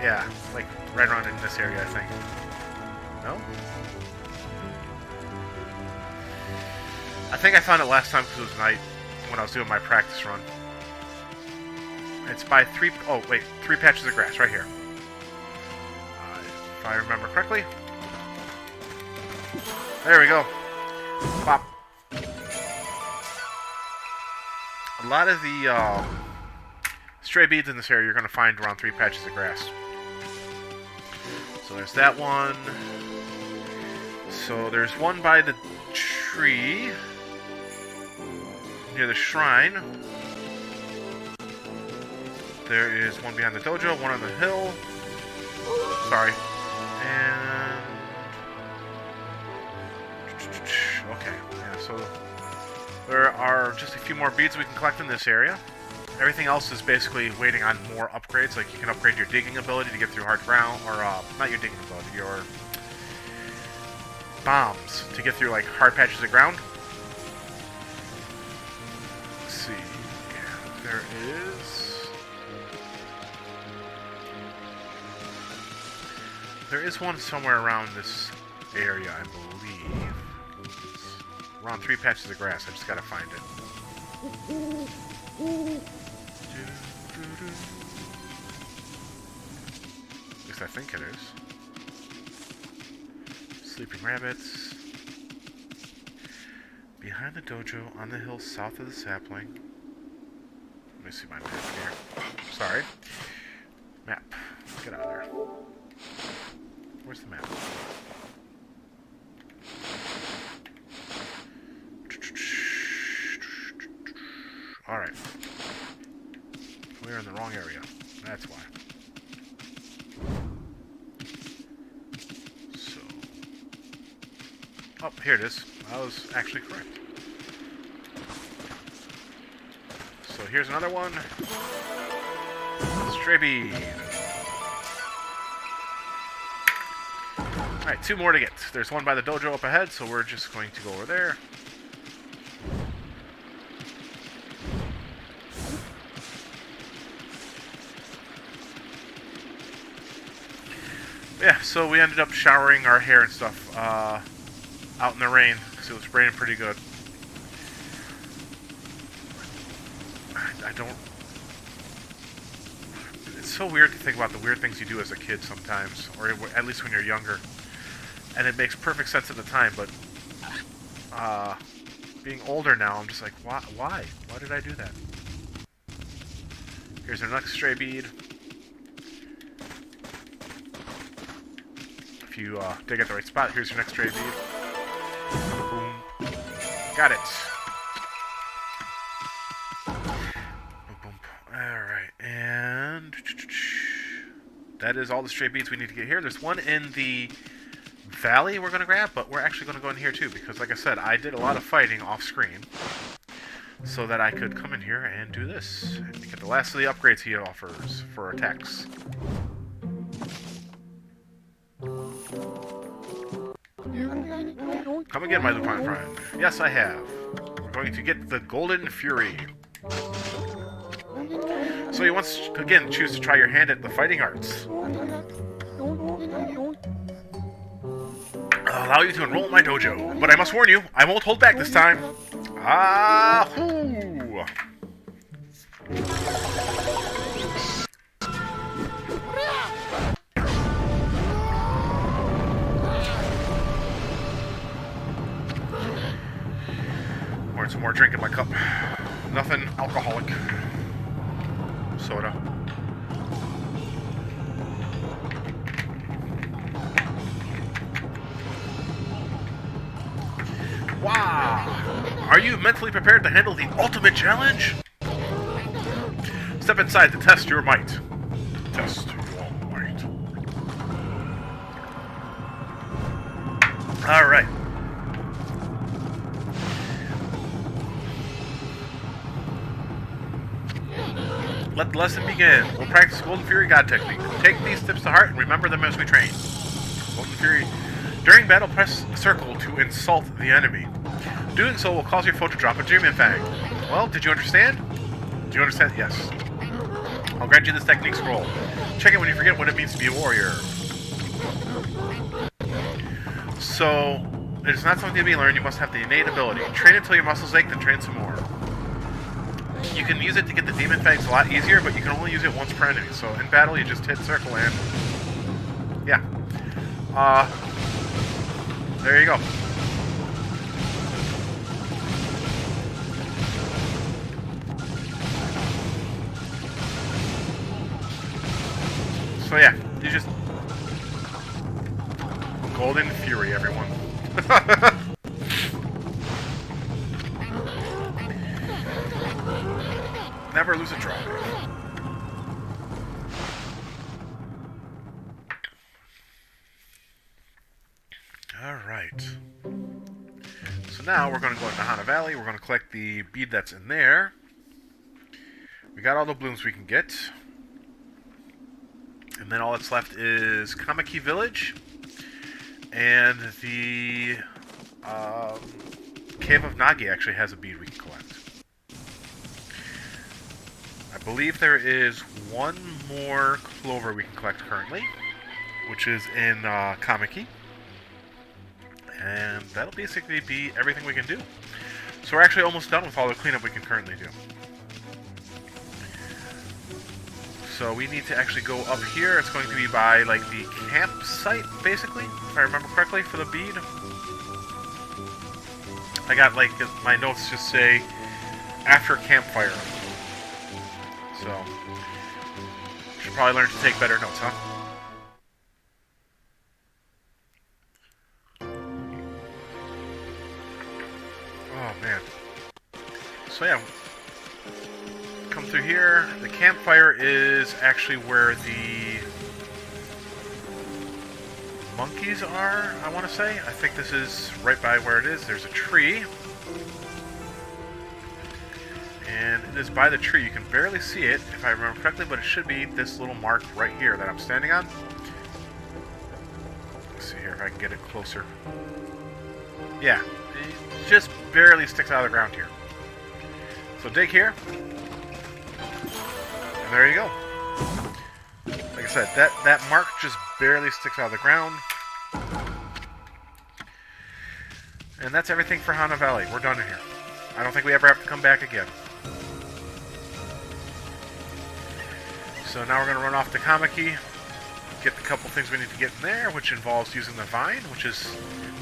Yeah, like right around in this area, I think. No? I think I found it last time because it was night when I was doing my practice run. It's by three patches of grass right here. If I remember correctly. There we go. Pop. A lot of the stray beads in this area you're going to find around 3 patches of grass. So there's that one. So there's one by the tree near the shrine. There is one behind the dojo, one on the hill. Sorry. And okay, yeah, so there are just a few more beads we can collect in this area. Everything else is basically waiting on more upgrades, like you can upgrade your digging ability to get through hard ground, or not your digging ability, your bombs to get through like hard patches of ground. Let's see, there is one somewhere around this area, I believe. Around 3 patches of grass. I just gotta find it. At least I think it is. Sleeping rabbits. Behind the dojo, on the hill south of the sapling. Let me see my map here. Sorry. Map. Get out of there. Where's the map? Alright. We're in the wrong area. That's why. So. Oh, here it is. I was actually correct. So here's another one. Stray bead. Alright, 2 more to get. There's one by the dojo up ahead, so we're just going to go over there. Yeah, so we ended up showering our hair and stuff out in the rain, because it was raining pretty good. I don't... It's so weird to think about the weird things you do as a kid sometimes, or at least when you're younger. And it makes perfect sense at the time, but being older now, I'm just like, why? Why did I do that? Here's our next stray bead. If you dig at the right spot, here's your next stray bead. Boom. Got it. Boom, boom. Alright, and that is all the stray beads we need to get here. There's one in the valley we're going to grab, but we're actually going to go in here too, because like I said, I did a lot of fighting off screen so that I could come in here and do this and get the last of the upgrades he offers for attacks. Come again, my Lupin friend. Yes, I have. We're going to get the Golden Fury. So you once again choose to try your hand at the fighting arts. I'll allow you to enroll in my dojo, but I must warn you, I won't hold back this time. Ahoo! Pouring some more drink in my cup. Nothing alcoholic. Soda. Wow! Are you mentally prepared to handle the ultimate challenge? Step inside to test your might. Test your might. Alright. Let the lesson begin. We'll practice Golden Fury God technique. Take these tips to heart and remember them as we train. Golden Fury. During battle, press circle to insult the enemy. Doing so will cause your foe to drop a Dreaming Fang. Well, did you understand? Do you understand? Yes. I'll grant you this technique scroll. Check it when you forget what it means to be a warrior. So, it's not something to be learned. You must have the innate ability. Train until your muscles ache, then train some more. You can use it to get the demon fangs a lot easier, but you can only use it once per enemy. So in battle, you just hit circle and... yeah. There you go. So yeah, you just... Golden Fury, everyone. Never lose a drive. Alright. So now we're going to go into Hana Valley. We're going to collect the bead that's in there. We got all the blooms we can get. And then all that's left is Kamiki Village. And the Cave of Nagi actually has a bead we can collect. I believe there is one more clover we can collect currently, which is in Kamiki. And that'll basically be everything we can do. So we're actually almost done with all the cleanup we can currently do. So we need to actually go up here. It's going to be by, like, the campsite, basically, if I remember correctly, for the bead. I got, like, my notes just say, after campfire. So, should probably learn to take better notes, huh? Oh, man. So, yeah. Come through here. The campfire is actually where the monkeys are, I want to say. I think this is right by where it is. There's a tree. And it is by the tree. You can barely see it, if I remember correctly, but it should be this little mark right here that I'm standing on. Let's see here if I can get it closer. Yeah, it just barely sticks out of the ground here. So dig here. And there you go. Like I said, that mark just barely sticks out of the ground. And that's everything for Hana Valley. We're done in here. I don't think we ever have to come back again. So now we're going to run off to Kamiki, get the couple things we need to get in there, which involves using the vine, which is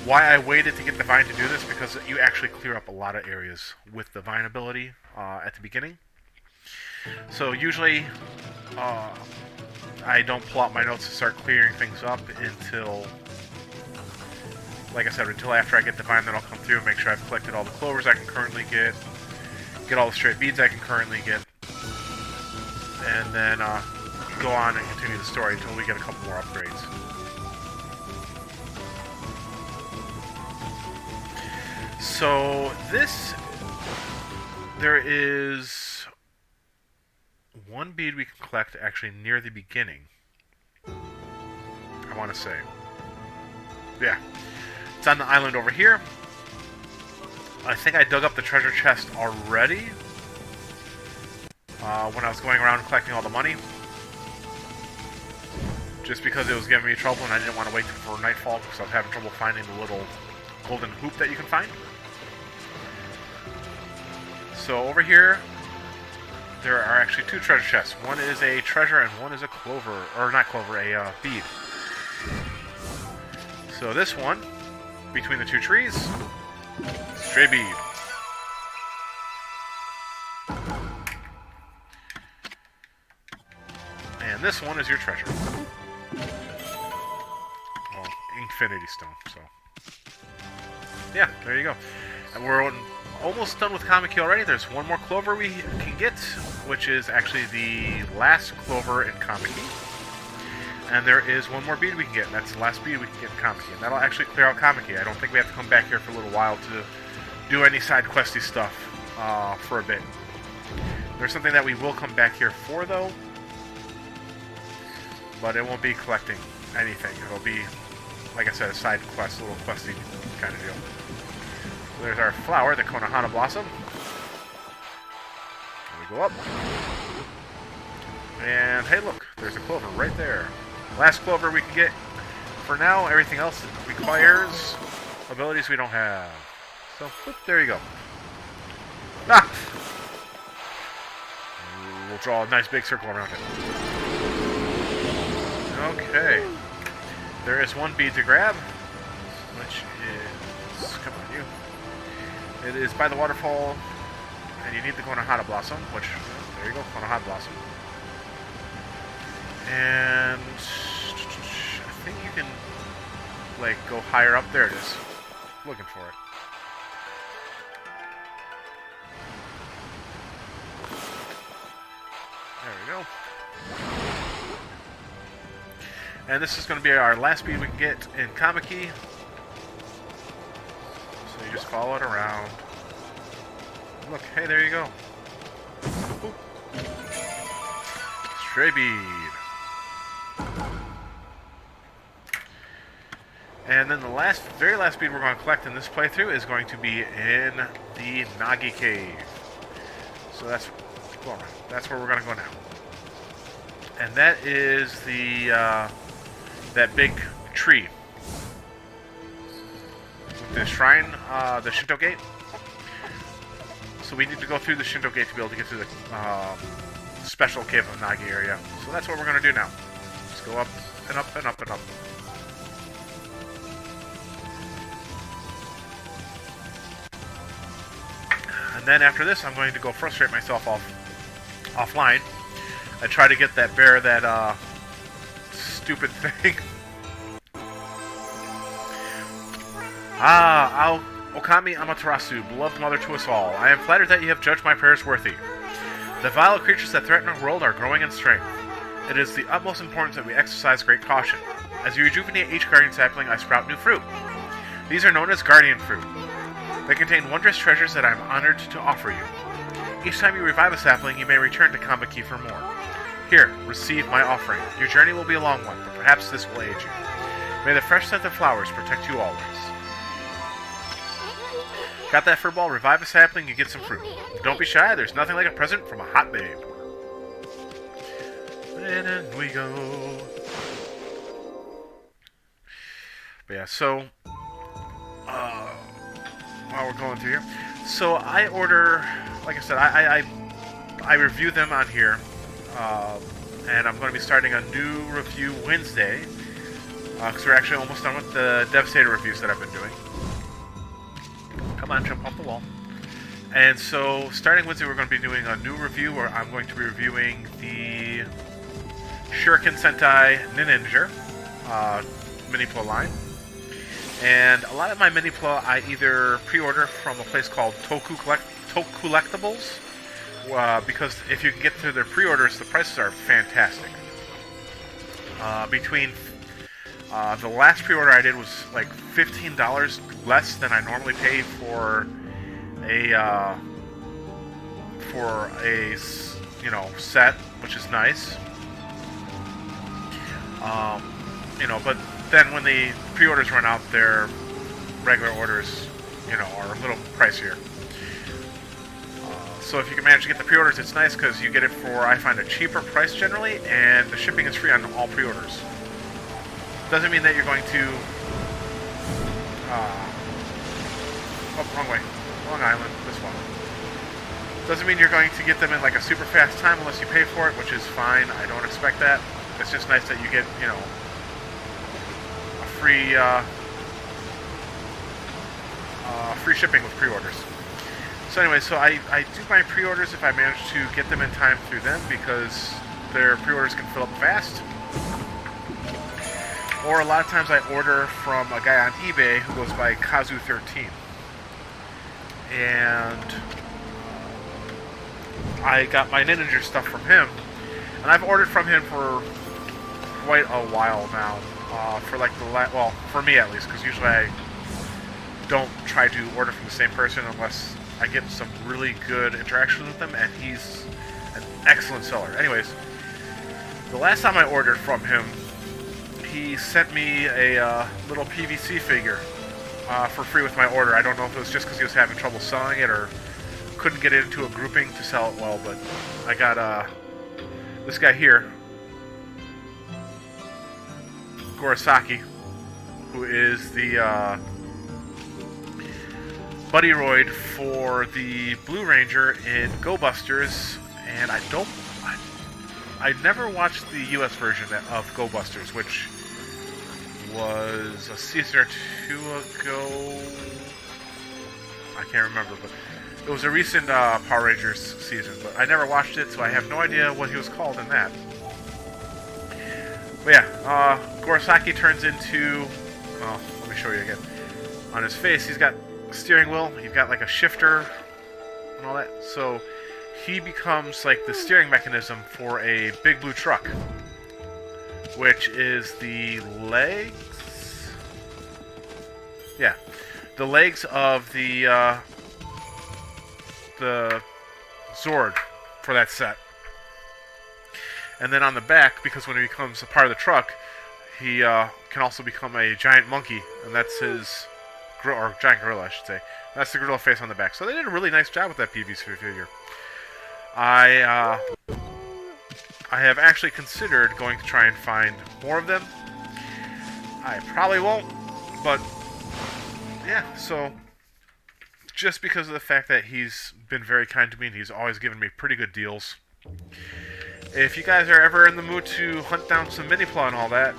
why I waited to get the vine to do this, because you actually clear up a lot of areas with the vine ability at the beginning. So usually I don't pull out my notes to start clearing things up until, like I said, until after I get the vine. Then I'll come through and make sure I've collected all the clovers I can currently get all the straight beads I can currently get, and then go on and continue the story until we get a couple more upgrades. So there is one bead we can collect actually near the beginning, I want to say. Yeah. It's on the island over here. I think I dug up the treasure chest already when I was going around collecting all the money. Just because it was giving me trouble and I didn't want to wait for nightfall because I was having trouble finding the little golden hoop that you can find. So over here, there are actually two treasure chests. One is a treasure and one is a clover, or not clover, a bead. So this one, between the two trees, stray bead. And this one is your treasure. Well, infinity stone, so. Yeah, there you go. And we're almost done with Kamiki already. There's one more clover we can get, which is actually the last clover in Kamiki. And there is one more bead we can get, and that's the last bead we can get in Kamiki. And that'll actually clear out Kamiki. I don't think we have to come back here for a little while to do any side questy stuff for a bit. There's something that we will come back here for, though. But it won't be collecting anything. It'll be, like I said, a side quest, a little questy kind of deal. So there's our flower, the Konohana Blossom. And we go up. And hey, look, there's a clover right there. Last clover we can get. For now, everything else requires abilities we don't have. So, whoop, there you go. Ah! We'll draw a nice big circle around it. Okay. There is one bead to grab, which is... Come on, you. It is by the waterfall, and you need the Konohana Blossom, which... There you go, Konohana Blossom. And... I think you can, like, go higher up. There it is. Looking for it. There we go. And this is going to be our last bead we can get in Kamiki. So you just follow it around. Look, hey, there you go. Ooh. Stray bead. And then the very last bead we're going to collect in this playthrough is going to be in the Nagi Cave. So that's where we're going to go now. And that is the that big tree with the shrine, the Shinto Gate. So we need to go through the Shinto Gate to be able to get to the special Cave of Nagi area. So that's what we're going to do now. Just go up and up and up and up. And then after this, I'm going to go frustrate myself offline and try to get that bear that stupid thing. Okami Amaterasu, beloved mother to us all, I am flattered that you have judged my prayers worthy. The vile creatures that threaten our world are growing in strength. It is the utmost importance that we exercise great caution. As you rejuvenate each guardian sapling, I sprout new fruit. These are known as guardian fruit. They contain wondrous treasures that I am honored to offer you. Each time you revive a sapling, you may return to Kamiki for more. Here, receive my offering. Your journey will be a long one, but perhaps this will aid you. May the fresh scent of flowers protect you always. Got that fur ball? Revive a sapling, you get some fruit. Don't be shy, there's nothing like a present from a hot babe. And in we go. But yeah, so... while we're going through here. So I order... Like I said, I review them on here. And I'm going to be starting a new review Wednesday. Because we're actually almost done with the Devastator reviews that I've been doing. Come on, jump off the wall. And so, starting Wednesday, we're going to be doing a new review where I'm going to be reviewing the Shuriken Sentai Ninja Mini-Plo line. And a lot of my Mini-Plo I either pre-order from a place called Toku Collectibles. Because if you can get to their pre-orders, the prices are fantastic. Between the last pre-order I did was like $15 less than I normally pay for a set, which is nice. But then when the pre-orders run out, their regular orders, are a little pricier. So if you can manage to get the pre-orders, it's nice because you get it for, I find, a cheaper price generally, and the shipping is free on all pre-orders. Doesn't mean that you're going to... wrong way. Wrong island. This one. Doesn't mean you're going to get them in like a super fast time unless you pay for it, which is fine. I don't expect that. It's just nice that you get, you know, a free shipping with pre-orders. So anyway, so I do my pre-orders if I manage to get them in time through them, because their pre-orders can fill up fast. Or a lot of times I order from a guy on eBay who goes by Kazu13. And I got my Ninja stuff from him. And I've ordered from him for quite a while now. For like well, for me at least, because usually I don't try to order from the same person unless I get some really good interaction with them, and he's an excellent seller. Anyways, the last time I ordered from him, he sent me a little PVC figure for free with my order. I don't know if it was just because he was having trouble selling it or couldn't get it into a grouping to sell it well, but I got this guy here, Gorosaki, who is the Buddy Roid for the Blue Ranger in Go Busters, and I never watched the US version of Go Busters, which was a season or two ago. I can't remember, but it was a recent Power Rangers season, but I never watched it, so I have no idea what he was called in that. But yeah, Gorosaki turns into, let me show you again. On his face, he's got a steering wheel, he's got like a shifter and all that, so he becomes like the steering mechanism for a big blue truck, which is the legs? Yeah, the legs of the Zord for that set. And then on the back, because when he becomes a part of the truck, he can also become a giant monkey, and that's his, or giant gorilla, I should say. That's the gorilla face on the back. So they did a really nice job with that PVC figure. I have actually considered going to try and find more of them. I probably won't, but yeah, so just because of the fact that he's been very kind to me and he's always given me pretty good deals. If you guys are ever in the mood to hunt down some Mini-Pla and all that,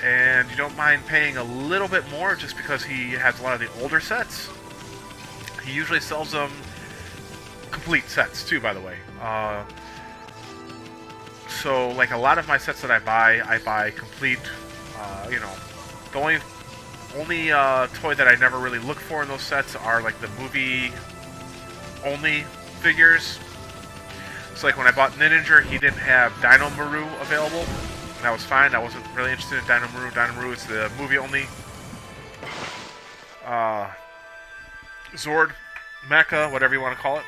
and you don't mind paying a little bit more just because he has a lot of the older sets, he usually sells them complete sets too, by the way. So like a lot of my sets that I buy complete. You know, the only toy that I never really look for in those sets are like the movie only figures. So like when I bought Ninja, he didn't have Dino Maru available. And that was fine. I wasn't really interested in Dino Maru. Dino Maru is the movie only Zord, Mecha, whatever you want to call it.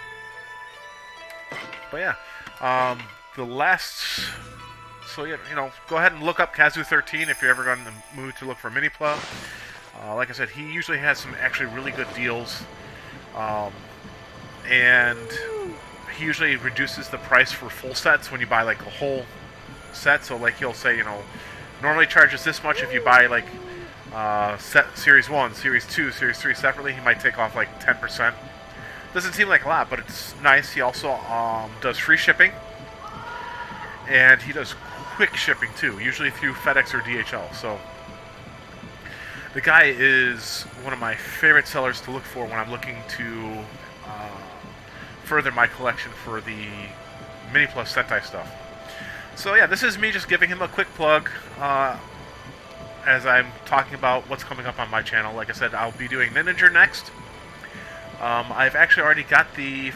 But yeah, the last. So yeah, you know, go ahead and look up Kazu13 if you're ever in the mood to look for Mini-Pla. Like I said, he usually has some actually really good deals, and he usually reduces the price for full sets when you buy like a whole set. So like he'll say, you know, normally charges this much if you buy like set Series 1, Series 2, Series 3 separately. He might take off like 10%. Doesn't seem like a lot, but it's nice. He also does free shipping, and he does quick shipping too, usually through FedEx or DHL. So the guy is one of my favorite sellers to look for when I'm looking to further my collection for the Mini-Pla Sentai stuff. So yeah, this is me just giving him a quick plug as I'm talking about what's coming up on my channel. Like I said, I'll be doing Ninja next. I've actually already got the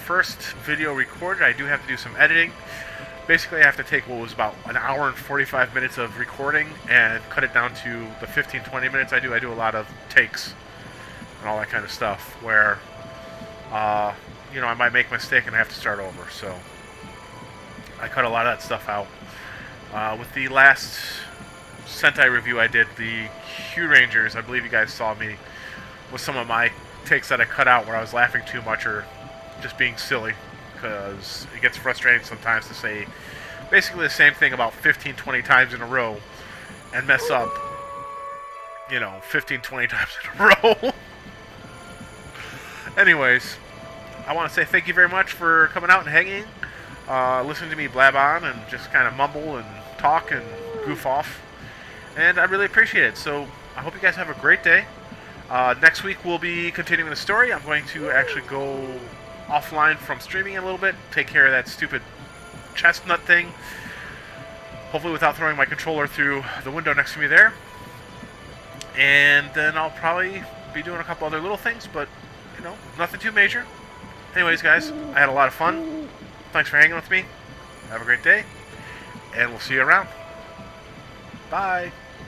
first video recorded. I do have to do some editing. Basically, I have to take what was about an hour and 45 minutes of recording and cut it down to the 15-20 minutes I do. I do a lot of takes and all that kind of stuff where, you know, I might make a mistake and I have to start over. So I cut a lot of that stuff out. With the last Sentai review I did, the Q Rangers, I believe you guys saw me with some of my takes that I cut out where I was laughing too much or just being silly. Because it gets frustrating sometimes to say basically the same thing about 15-20 times in a row and mess up, you know, 15-20 times in a row. Anyways, I want to say thank you very much for coming out and hanging, listening to me blab on and just kind of mumble and talk and goof off. And I really appreciate it. So I hope you guys have a great day. Next week we'll be continuing the story. I'm going to actually go offline from streaming a little bit, take care of that stupid chestnut thing. Hopefully without throwing my controller through the window next to me there. And then I'll probably be doing a couple other little things, but, you know, nothing too major. Anyways, guys, I had a lot of fun. Thanks for hanging with me. Have a great day, and we'll see you around. Bye.